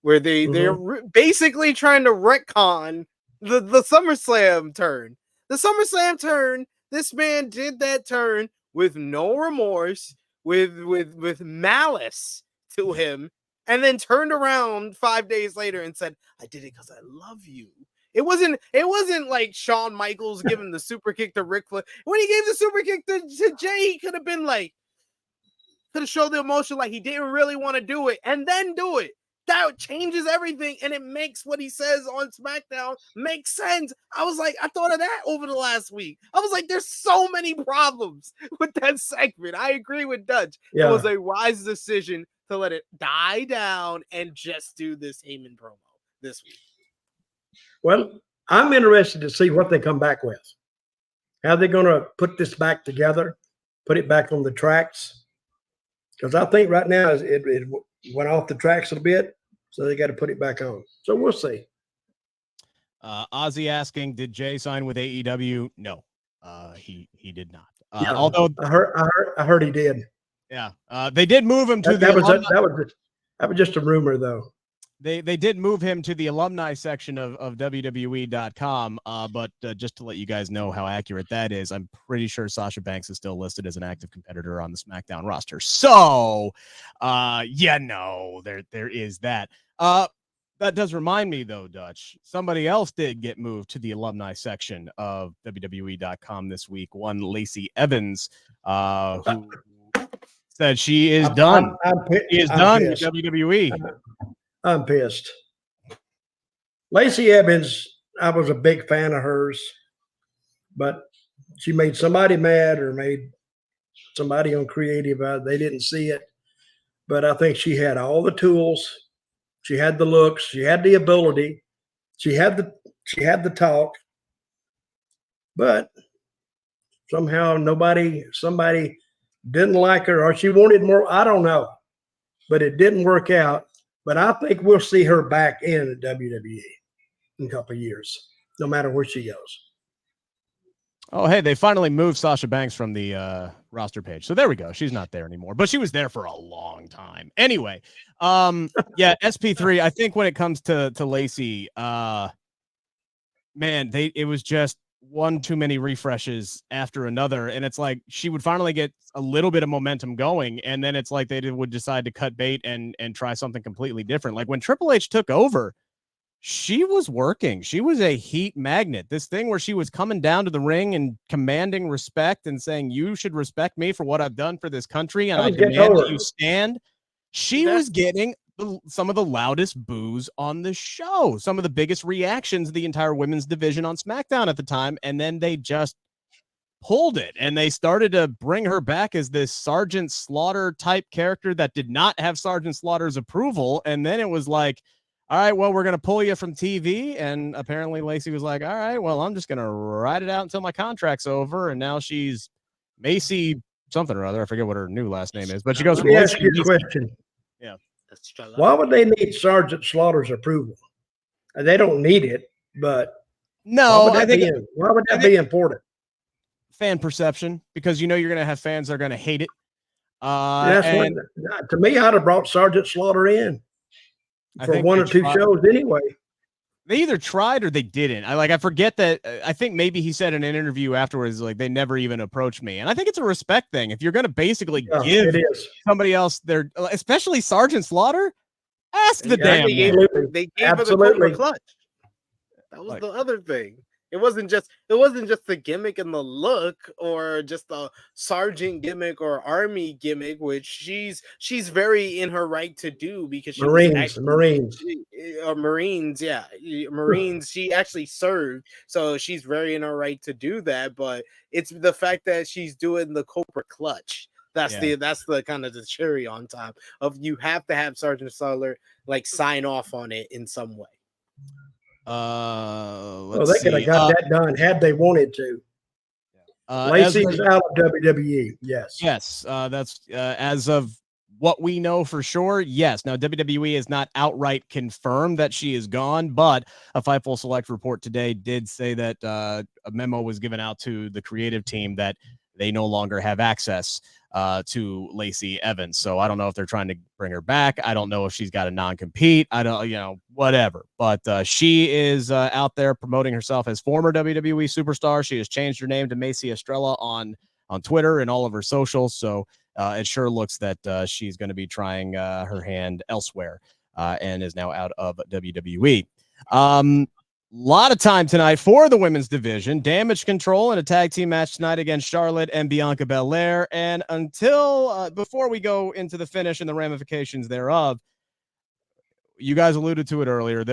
where they're basically trying to retcon the SummerSlam turn. The SummerSlam turn. This man did that turn with no remorse, with malice, to him and then turned around 5 days later and said, I did it because I love you. It wasn't like Shawn Michaels giving the super kick to Ric Flair. When he gave the super kick to Jay, he could have been like, could have showed the emotion like he didn't really want to do it and then do it. That changes everything, and it makes what he says on SmackDown make sense. I was like, I thought of that over the last week. I was like, there's so many problems with that segment. I agree with Dutch. Yeah. It was a wise decision to let it die down and just do this Heyman promo this week. Well, I'm interested to see what they come back with. How they're going to put this back together, put it back on the tracks. Because I think right now it went off the tracks a bit, so they got to put it back on. So we'll see. Ozzy asking, did Jay sign with AEW? No, he did not. Yeah, although I heard he did. Yeah, they did move him to that was just a rumor though. They did move him to the alumni section of WWE.com, but just to let you guys know how accurate that is, I'm pretty sure Sasha Banks is still listed as an active competitor on the SmackDown roster. So, there is that. That does remind me, though, Dutch, somebody else did get moved to the alumni section of WWE.com this week. One Lacey Evans, who said she is done. She is done with WWE. I'm pissed. Lacey Evans, I was a big fan of hers, but she made somebody mad or made somebody on creative. They didn't see it, but I think she had all the tools. She had the looks. She had the ability. She had the talk, but somehow somebody didn't like her, or she wanted more. I don't know, but it didn't work out. But I think we'll see her back in WWE in a couple of years, no matter where she goes. Oh, hey, they finally moved Sasha Banks from the roster page. So there we go. She's not there anymore, but she was there for a long time. Anyway, SP3, I think when it comes to Lacey, man, it was just one too many refreshes after another. And it's like she would finally get a little bit of momentum going. And then it's like they would decide to cut bait and try something completely different. Like when Triple H took over, she was working. She was a heat magnet. This thing where she was coming down to the ring and commanding respect and saying, you should respect me for what I've done for this country. And I demand that you stand. She was getting some of the loudest boos on the show, some of the biggest reactions of the entire women's division on SmackDown at the time. And then they just pulled it and they started to bring her back as this Sergeant Slaughter type character that did not have Sergeant Slaughter's approval. And then it was like, all right, well, we're going to pull you from TV. And apparently Lacey was like, all right, well, I'm just going to ride it out until my contract's over. And now she's Macy something or other. I forget what her new last name is, but she goes from Lacey. Ask you a question. Yeah. Why would they need Sergeant Slaughter's approval? They don't need it, but no, why would that be important? Fan perception, because you're going to have fans that are going to hate it. To me, I'd have brought Sergeant Slaughter in for one or two shows anyway. They either tried or they didn't. I forget that. I think maybe he said in an interview afterwards, like, they never even approached me. And I think it's a respect thing. If you're going to basically give somebody else their, especially Sergeant Slaughter, ask the damn. They gave her the Cobra Clutch. That was the other thing. It wasn't just the gimmick and the look, or just the sergeant gimmick or army gimmick, which she's very in her right to do, because she Marines. She actually served, so she's very in her right to do that. But it's the fact that she's doing the Cobra Clutch. That's the kind of the cherry on top of, you have to have Sergeant Slaughter like sign off on it in some way. They could have got that done had they wanted to. Lacey's out of WWE. Yes. That's as of what we know for sure. Yes. Now, WWE is not outright confirmed that she is gone, but a Fightful Select report today did say that a memo was given out to the creative team that they no longer have access to Lacey Evans. So I don't know if they're trying to bring her back. I don't know if she's got a non-compete. I don't, whatever. But she is out there promoting herself as former WWE superstar. She has changed her name to Macy Estrella on Twitter and all of her socials. So it sure looks that she's going to be trying her hand elsewhere and is now out of WWE. Lot of time tonight for the women's division. Damage Control in a tag team match tonight against Charlotte and Bianca Belair. And until before we go into the finish and the ramifications thereof, you guys alluded to it earlier.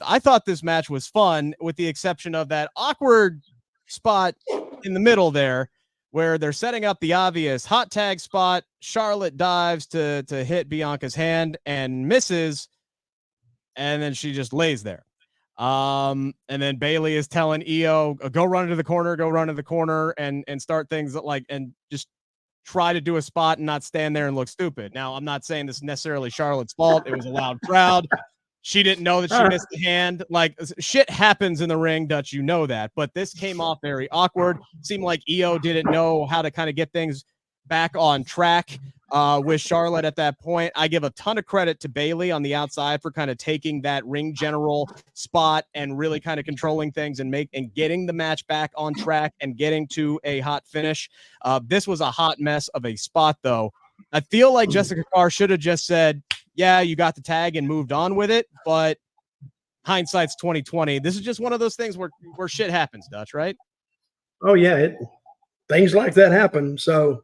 I thought this match was fun, with the exception of that awkward spot in the middle there, where they're setting up the obvious hot tag spot. Charlotte dives to hit Bianca's hand and misses, and then she just lays there. And then Bayley is telling Io, go run into the corner, and start things and just try to do a spot and not stand there and look stupid. Now, I'm not saying this is necessarily Charlotte's fault. It was a loud crowd. She didn't know that she missed the hand. Shit happens in the ring, Dutch, you know that. But this came off very awkward. Seemed like Io didn't know how to kind of get things back on track with Charlotte at that point. I give a ton of credit to Bayley on the outside for kind of taking that ring general spot and really kind of controlling things and getting the match back on track and getting to a hot finish. This was a hot mess of a spot, though. I feel like Jessica Carr should have just said, yeah, you got the tag and moved on with it, but hindsight's 2020. This is just one of those things where shit happens, Dutch, right? Oh yeah, things like that happen. So,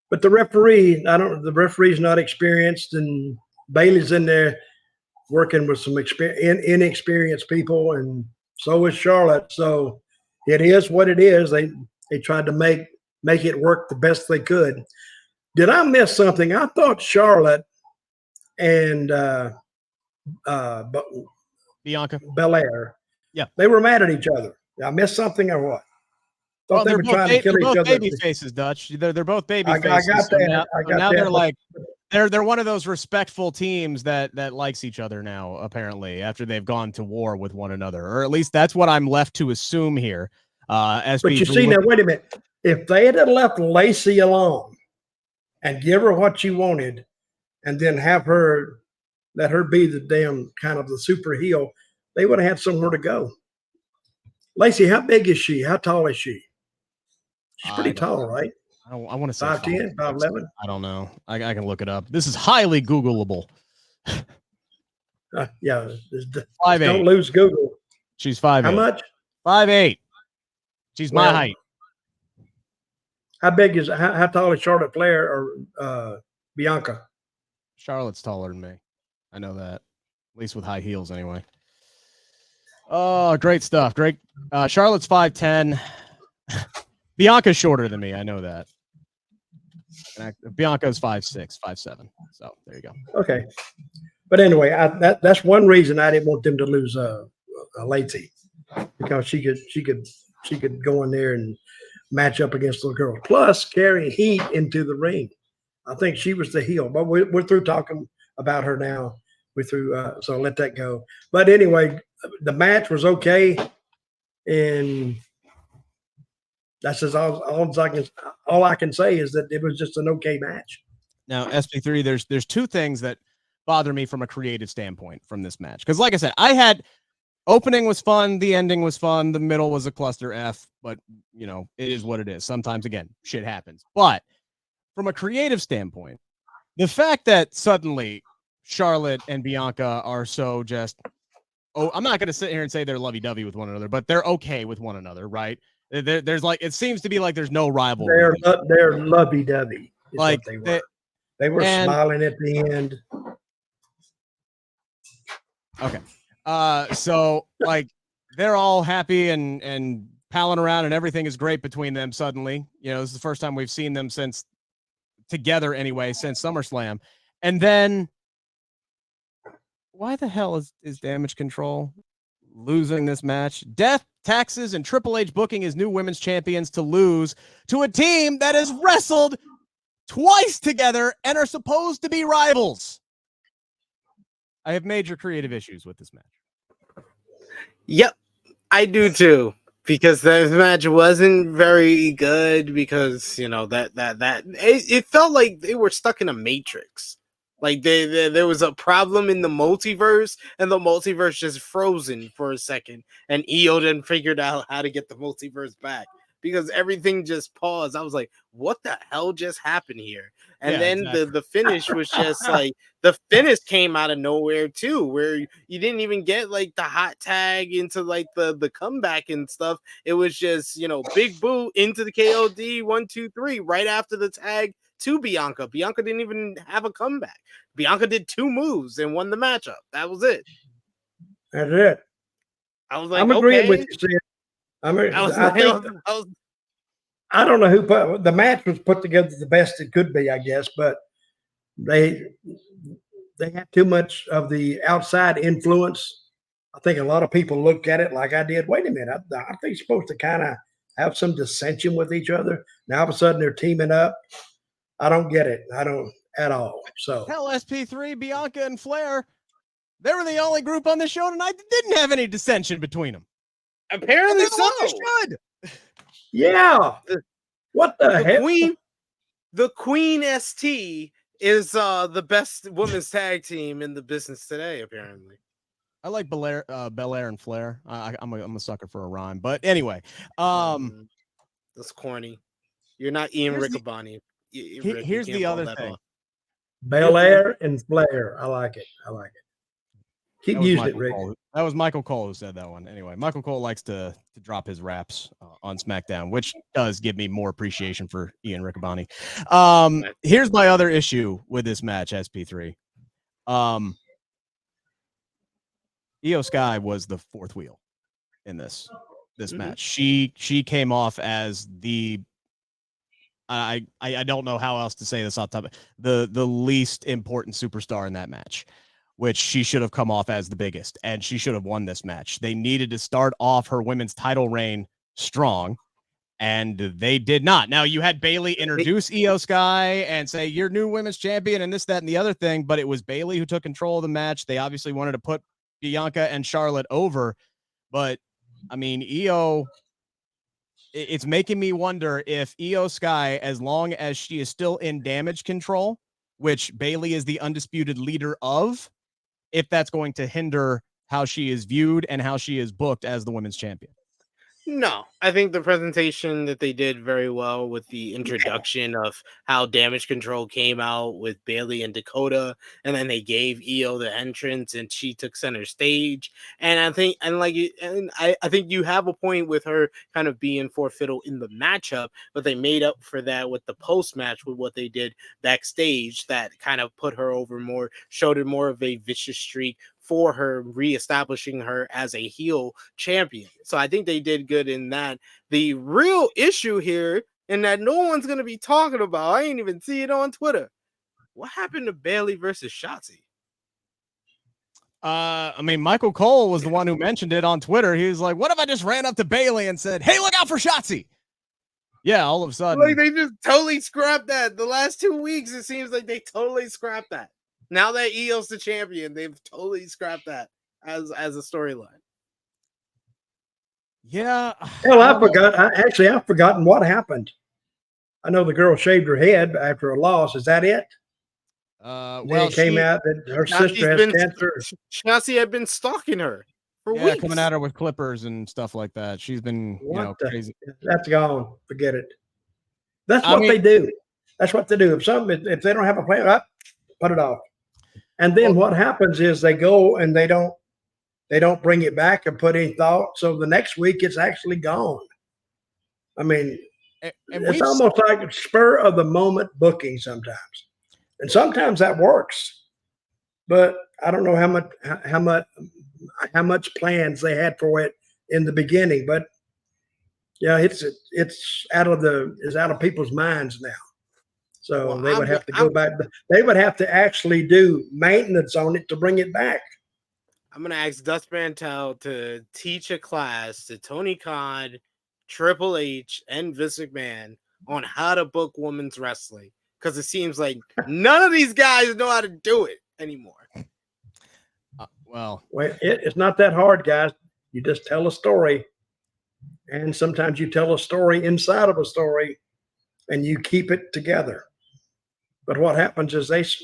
but the referee's not experienced, and Bailey's in there working with some inexperienced people, and so is Charlotte. So it is what it is. They tried to make it work the best they could. Did I miss something? I thought Charlotte and Bianca Belair, yeah, they were mad at each other. I missed something or what? Thought they were trying to kill each other. Baby faces, Dutch. They're both baby faces. I got that. Now they're like they're one of those respectful teams that likes each other now, apparently, after they've gone to war with one another, or at least that's what I'm left to assume here. But you see, now wait a minute. If they had left Lacey alone and give her what she wanted, and then let her be the damn kind of the super heel, they would have had somewhere to go. Lacey, how big is she? How tall is she? She's pretty tall, right? I want to say 5'10", 5'11". I don't know. I can look it up. This is highly Googleable. Yeah. 5'8". Don't lose Google. She's 5'8". How much? 5'8". She's my height. How tall is Charlotte Flair or Bianca? Charlotte's taller than me. I know that. At least with high heels, anyway. Oh, great stuff. Great. Charlotte's 5'10". Bianca's shorter than me. I know that. Bianca's 5'6", 5'7". So there you go. Okay. But anyway, that's one reason I didn't want them to lose Lacey, because she could go in there and match up against the girl. Plus, carry heat into the ring. I think she was the heel, but we're through talking about her now. We're through, so let that go. But anyway, the match was okay, and that's all I can say is that it was just an okay match. Now, SP3, there's two things that bother me from a creative standpoint from this match, because like I said, opening was fun, the ending was fun, the middle was a cluster F, but it is what it is. Sometimes, again, shit happens. But from a creative standpoint, the fact that suddenly Charlotte and Bianca are so just, I'm not going to sit here and say they're lovey-dovey with one another, but they're okay with one another, right? There's it seems to be like there's no rivalry. They're lovey-dovey. Like they were smiling at the end. Okay. So they're all happy and palling around and everything is great between them suddenly. This is the first time we've seen them since SummerSlam. And then why the hell is Damage Control losing this match? Death, taxes, and Triple H booking his new women's champions to lose to a team that has wrestled twice together and are supposed to be rivals. I have major creative issues with this match. Yep, I do too. Because this match wasn't very good, because it felt like they were stuck in a matrix. Like there was a problem in the multiverse, and the multiverse just frozen for a second, and Io then figured out how to get the multiverse back. because everything just paused. I was like, what the hell just happened here? And Yeah, then exactly. the finish was just like, the finish came out of nowhere too, where you didn't even get like the hot tag into like the comeback and stuff. It was just, you know, big boo into the KOD 1, 2, 3 right after the tag to Bianca. Bianca didn't even have a comeback. Bianca did 2 moves and won the matchup. That was it. That's it. I was like, I'm agreeing okay. with you, Sid. I don't know who put the match was put together the best it could be, I guess, but they have too much of the outside influence. I think a lot of people look at it like I did. Wait a minute, I think you're supposed to kind of have some dissension with each other. Now all of a sudden they're teaming up. I don't get it. I don't at all. So hell, SP3, Bianca, and Flair, they were the only group on the show tonight that didn't have any dissension between them. Apparently so. Should. Yeah. What the hell? The Queen ST is the best women's tag team in the business today, apparently. I like Belair and Flair. I'm a sucker for a rhyme, but anyway, that's corny. You're not Ian Riccaboni. Here's the other thing: Belair and Flair. I like it. Keep using it, Rick. That was Michael Cole who said that one. Anyway, Michael Cole likes to drop his raps on SmackDown, which does give me more appreciation for Ian Riccaboni. Here's my other issue with this match, SP3. Io Sky was the fourth wheel in this match. She came off as the I don't know how else to say this off top of the least important superstar in that match, which she should have come off as the biggest, and she should have won this match. They needed to start off her women's title reign strong, and they did not. Now, you had Bayley introduce Io Sky and say, you're new women's champion and this, that, and the other thing, but it was Bayley who took control of the match. They obviously wanted to put Bianca and Charlotte over, but, I mean, Io... It's making me wonder if Io Sky, as long as she is still in damage control, which Bayley is the undisputed leader of, if that's going to hinder how she is viewed and how she is booked as the women's champion. No, I think the presentation that they did very well with the introduction of how Damage Control came out with Bayley and Dakota, and then they gave Io the entrance and she took center stage. And I think, I think you have a point with her kind of being fourth fiddle in the matchup, but they made up for that with the post match with what they did backstage that kind of put her over more, showed her more of a vicious streak for her, reestablishing her as a heel champion. So I think they did good in that. The real issue here, and that no one's going to be talking about, I ain't even see it on Twitter. What happened to Bayley versus Shotzi? I mean, Michael Cole was the one who mentioned it on Twitter. He was like, what if I just ran up to Bayley and said, hey, look out for Shotzi? Yeah, all of a sudden. Like, they just totally scrapped that. The last 2 weeks, it seems like they totally scrapped that. Now that Io's the champion, they've totally scrapped that as a storyline. Yeah. Hell, I forgot. I've forgotten what happened. I know the girl shaved her head after a loss. Is that it? Well, it came out that her sister has cancer. Shotzi had been stalking her for weeks. Coming at her with clippers and stuff like that. She's been, crazy. That's gone. Forget it. That's what they do. That's what they do. If they don't have a plan, put it off. And then what happens is they go and they don't bring it back and put any thought. So the next week it's actually gone. I mean, it's almost like a spur of the moment booking sometimes. And sometimes that works. But I don't know how much plans they had for it in the beginning. But yeah, it's out of people's minds now. So they would have to go back. They would have to actually do maintenance on it to bring it back. I'm going to ask Dutch Mantell to teach a class to Tony Khan, Triple H, and Vince McMahon on how to book women's wrestling. Because it seems like none of these guys know how to do it anymore. It's not that hard, guys. You just tell a story. And sometimes you tell a story inside of a story and you keep it together. But what happens is it's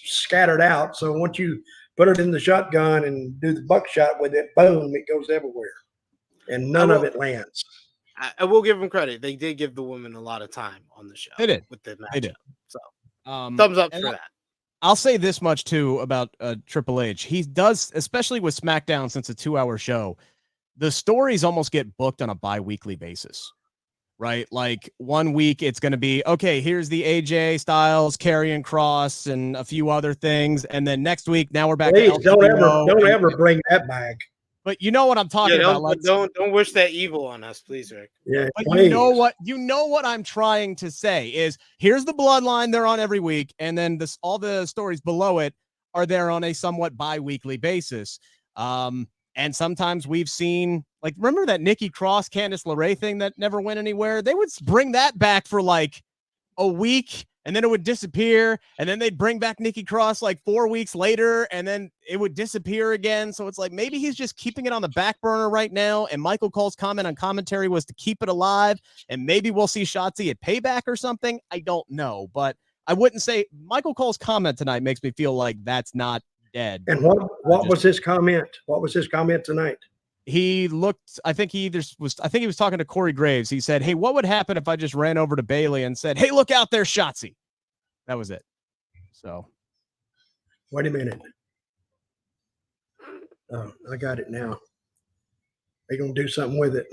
scattered out. So once you put it in the shotgun and do the buckshot with it, boom, it goes everywhere. And none of it lands. I will give them credit. They did give the women a lot of time on the show. They did. With the matchup. They did. So thumbs up for that. I'll say this much too about Triple H. He does, especially with SmackDown, since it's a 2-hour show, the stories almost get booked on a bi-weekly basis, right? Like 1 week it's going to be, okay, here's the AJ Styles, Karrion Kross, and a few other things. And then next week, now we're back. Please, to don't ever bring that back. But you know what I'm talking about. Like, don't wish that evil on us, please, Rick. Yeah, but please. you know what I'm trying to say is here's the bloodline they're on every week, and then all the stories below it are there on a somewhat bi-weekly basis. And sometimes we've seen, like, remember that Nikki Cross, Candice LeRae thing that never went anywhere? They would bring that back for like a week, and then it would disappear, and then they'd bring back Nikki Cross like 4 weeks later, and then it would disappear again. So it's like maybe he's just keeping it on the back burner right now, and Michael Cole's comment on commentary was to keep it alive, and maybe we'll see Shotzi at Payback or something. I don't know, but I wouldn't say Michael Cole's comment tonight makes me feel like that's not dead. And what was his comment? What was his comment tonight? He looked, I think he was talking to Corey Graves. He said, hey, what would happen if I just ran over to Bayley and said, hey, look out there, Shotzi? That was it. So. Wait a minute. Oh, I got it now. They're going to do something with it.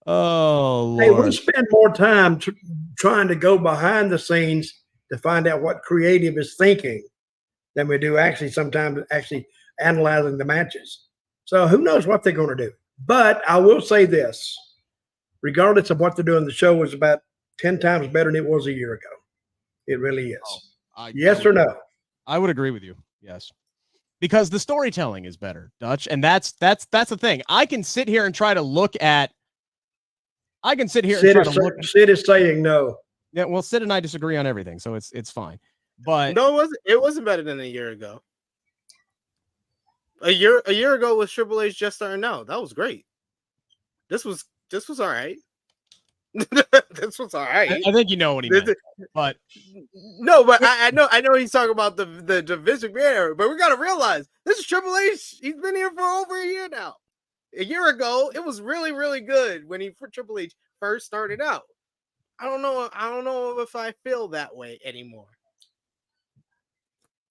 Oh, Lord. Hey, we spend more time trying to go behind the scenes to find out what creative is thinking than we do sometimes analyzing the matches. So who knows what they're going to do. But I will say this, regardless of what they're doing, the show was about 10 times better than it was a year ago. It really is. Yes or no? I would agree with you. Yes. Because the storytelling is better, Dutch. And that's the thing. I can sit here and try to look at Sid is saying no. Yeah, well, Sid and I disagree on everything, so it's fine. But no, it wasn't better than a year ago. A year ago was Triple H just starting out. That was great. This was all right. This was all right. I think you know what he meant. But no, but I know he's talking about the Vince McMahon era, but we gotta realize this is Triple H. He's been here for over a year now. A year ago, it was really, really good when Triple H first started out. I don't know if I feel that way anymore.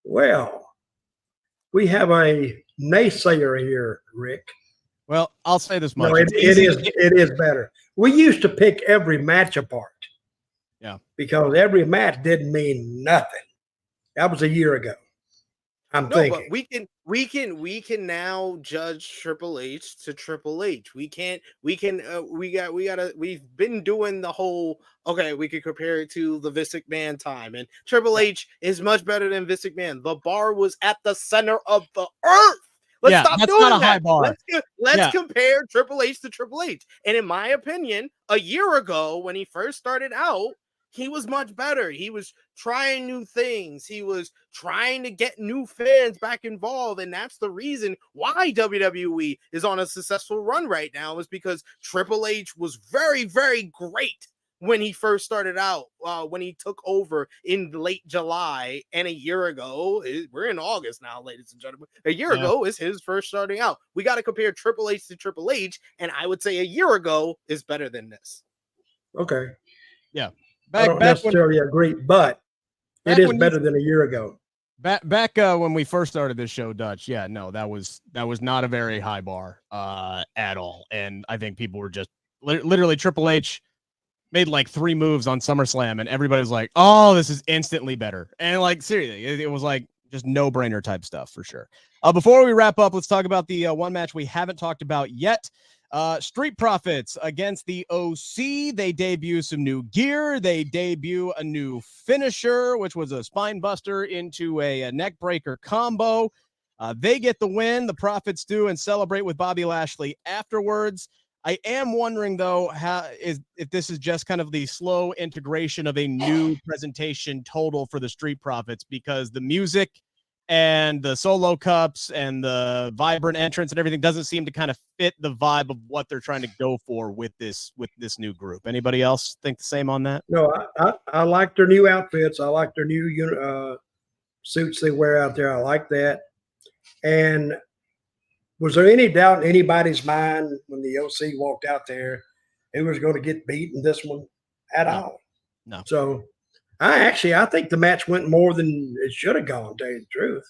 Well, we have a naysayer here, Rick. Well, I'll say this much. No, it is better. We used to pick every match apart. Yeah. Because every match didn't mean nothing. That was a year ago. But we can now judge Triple H to Triple H. We've been doing the whole, okay, we could compare it to the Vince McMahon time, and Triple H is much better than Vince McMahon. The bar was at the center of the earth. Let's stop doing that. High bar. Let's compare Triple H to Triple H. And in my opinion, a year ago when he first started out, he was much better. He was trying new things. He was trying to get new fans back involved. And that's the reason why WWE is on a successful run right now, is because Triple H was very, very great when he first started out, when he took over in late July. And a year ago, we're in August now, ladies and gentlemen. A year ago is his first starting out. We got to compare Triple H to Triple H. And I would say a year ago is better than this. Okay. Yeah. I don't necessarily agree, but it is better than a year ago. Back when we first started this show, Dutch, yeah, no, that was not a very high bar at all. And I think people were just literally Triple H made like 3 moves on SummerSlam, and everybody was like, oh, this is instantly better. And like, seriously, it was like just no-brainer type stuff for sure. Before we wrap up, let's talk about the one match we haven't talked about yet. Street Profits against the OC. They debut some new gear. They debut a new finisher, which was a spine buster into a neck breaker combo. They get the win. The Profits do, and celebrate with Bobby Lashley afterwards. I am wondering, though, if this is just kind of the slow integration of a new presentation total for the Street Profits, because the music and the solo cups and the vibrant entrance and everything doesn't seem to kind of fit the vibe of what they're trying to go for with this new group. Anybody else think the same on that? No, I like their new outfits. I like their new suits they wear out there. I like that. And was there any doubt in anybody's mind when the OC walked out there who was going to get beaten this one at all? No. So I think the match went more than it should have gone, to tell you the truth,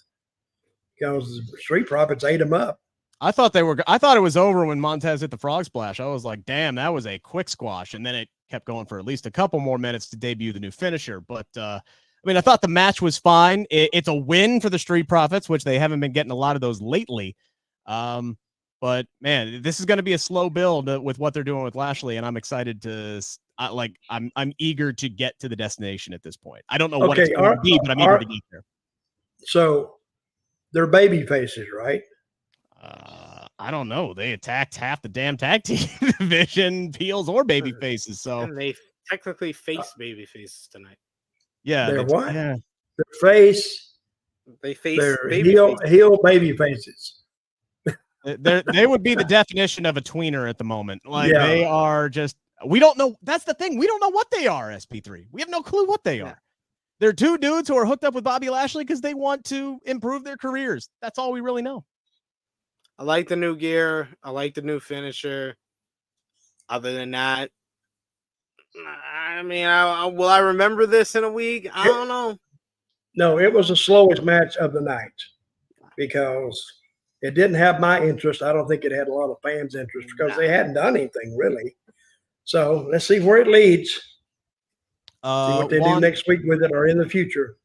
because the Street Profits ate them up. I thought it was over when Montez hit the frog splash. I was like, damn, that was a quick squash. And then it kept going for at least a couple more minutes to debut the new finisher. But I thought the match was fine. It's a win for the Street Profits, which they haven't been getting a lot of those lately. But man, this is going to be a slow build with what they're doing with Lashley. And I'm excited to I'm eager to get to the destination at this point. I don't know what it's going to be, but I'm eager to get there. So they're baby faces, right? I don't know. They attacked half the damn tag team division, heels or baby faces. So and they technically face baby faces tonight. Yeah, they're what? Yeah. Their face. They face their baby heel baby faces. They would be the definition of a tweener at the moment. They are just. We don't know. That's the thing. We don't know what they are. SP3. We have no clue what they are. They're two dudes who are hooked up with Bobby Lashley because they want to improve their careers. That's all we really know. I like the new gear. I like the new finisher. Other than that, will I remember this in a week? I don't know. No, it was the slowest match of the night because it didn't have my interest. I don't think it had a lot of fans' interest because they hadn't done anything really. So let's see where it leads. See what they do next week with it or in the future.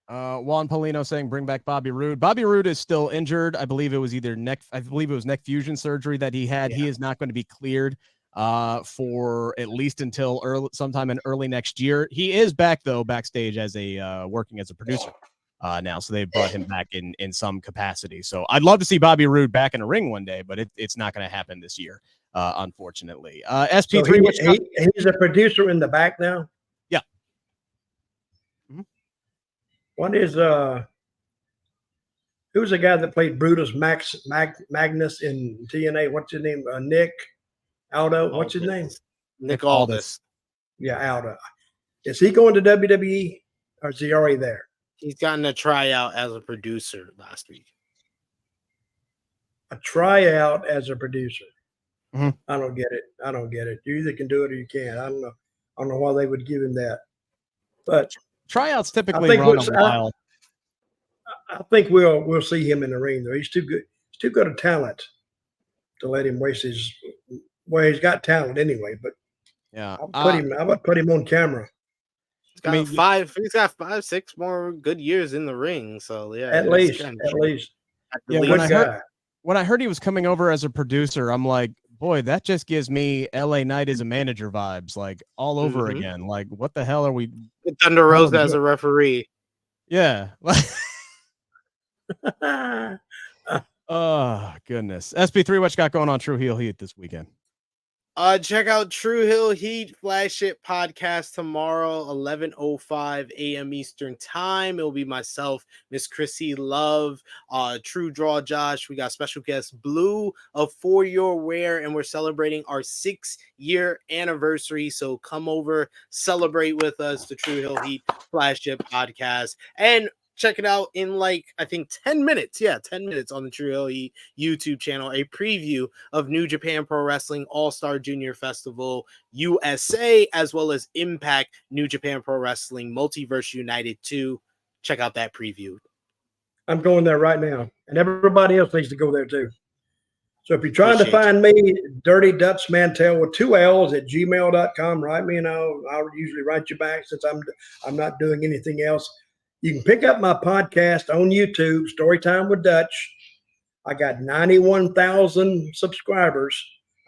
Juan Polino saying bring back Bobby Roode. Bobby Roode is still injured. I believe it was neck fusion surgery that he had. Yeah. He is not going to be cleared for at least until sometime in early next year. He is back though, backstage as working as a producer now. So they brought him back in some capacity. So I'd love to see Bobby Roode back in a ring one day, but it's not going to happen this year, unfortunately. SP3, so he's a producer in the back now. Yeah. What is who's the guy that played Brutus Magnus in TNA? What's his name? Nick Aldo. What's his name? Nick Aldis. Yeah, Aldo. Is he going to WWE or is he already there? He's gotten a tryout as a producer last week. A tryout as a producer. Mm-hmm. I don't get it. You either can do it or you can't. I don't know why they would give him that. But tryouts typically run a while. I think we'll see him in the ring though. He's too good. He's too good a talent to let him waste his. Well, he's got talent anyway, but yeah, I would put him on camera. He's got He's got 5-6 more good years in the ring. So yeah, at least. Yeah, when I heard he was coming over as a producer, I'm like, boy, that just gives me LA Knight as a manager vibes, like all over again. Like, what the hell are we? Thunder Rosa as a referee. Yeah. Oh, goodness. SP3, what you got going on True Heel Heat this weekend? Check out True Hill Heat Flagship Podcast tomorrow, 11:05 a.m. Eastern Time. It'll be myself, Miss Chrissy Love, True Draw Josh. We got special guest Blue of For Your Wear, and we're celebrating our 6-year anniversary. So come over, celebrate with us, the True Hill Heat Flagship Podcast, and check it out in I think 10 minutes. Yeah, 10 minutes on the True Hill YouTube channel. A preview of New Japan Pro Wrestling All-Star Junior Festival USA, as well as Impact New Japan Pro Wrestling Multiverse United 2. Check out that preview. I'm going there right now. And everybody else needs to go there too. So if you're trying to find me, Dirty Dutch Mantell with 2 L's at gmail.com, write me and I'll usually write you back since I'm not doing anything else. You can pick up my podcast on YouTube, Storytime with Dutch. I got 91,000 subscribers.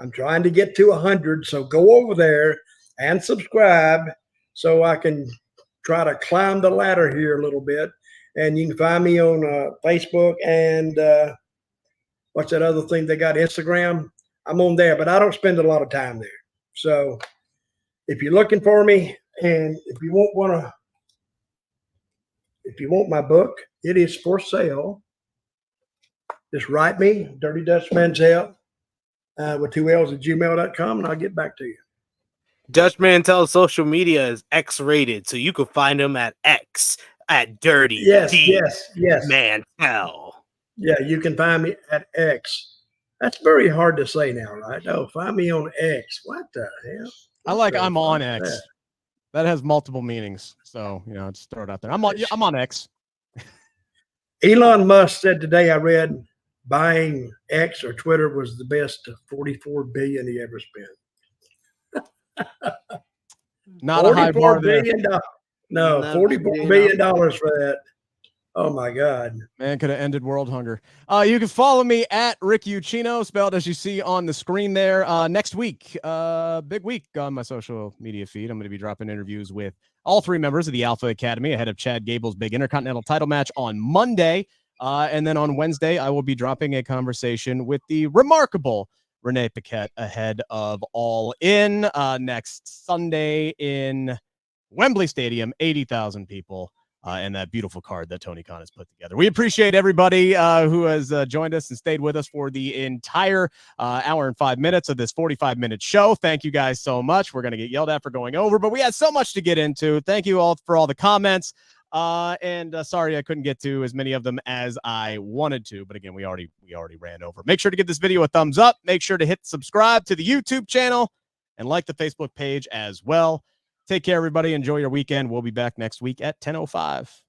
I'm trying to get to 100, so go over there and subscribe so I can try to climb the ladder here a little bit. And you can find me on Facebook and what's that other thing they got, Instagram? I'm on there, but I don't spend a lot of time there. So if you're looking for me and if you want my book, it is for sale. Just write me, Dirty Dutch Mantell, with 2 L's at gmail.com, and I'll get back to you. Dutch Mantell's social media is X-rated, so you can find him at X at Dirty yes. Mantell. Yeah, you can find me at X That's very hard to say now, right? Oh, find me on X. What the hell? I like I'm on X. That has multiple meanings. So, just throw it out there. I'm on X. Elon Musk said today, I read, buying X or Twitter was the best $44 billion he ever spent. Not a high bar there. No, $44 billion for that. Oh my God. Man, could have ended world hunger. You can follow me at Rick Ucchino, spelled as you see on the screen there. Next week, big week on my social media feed. I'm going to be dropping interviews with all 3 members of the Alpha Academy ahead of Chad Gable's big Intercontinental title match on Monday. And then on Wednesday, I will be dropping a conversation with the remarkable Renee Paquette ahead of All In next Sunday in Wembley Stadium, 80,000 people. And that beautiful card that Tony Khan has put together. We appreciate everybody who has joined us and stayed with us for the entire hour and 5 minutes of this 45-minute show. Thank you guys so much. We're going to get yelled at for going over, but we had so much to get into. Thank you all for all the comments. And sorry I couldn't get to as many of them as I wanted to, but again, we already ran over. Make sure to give this video a thumbs up. Make sure to hit subscribe to the YouTube channel and like the Facebook page as well. Take care, everybody. Enjoy your weekend. We'll be back next week at 10:05.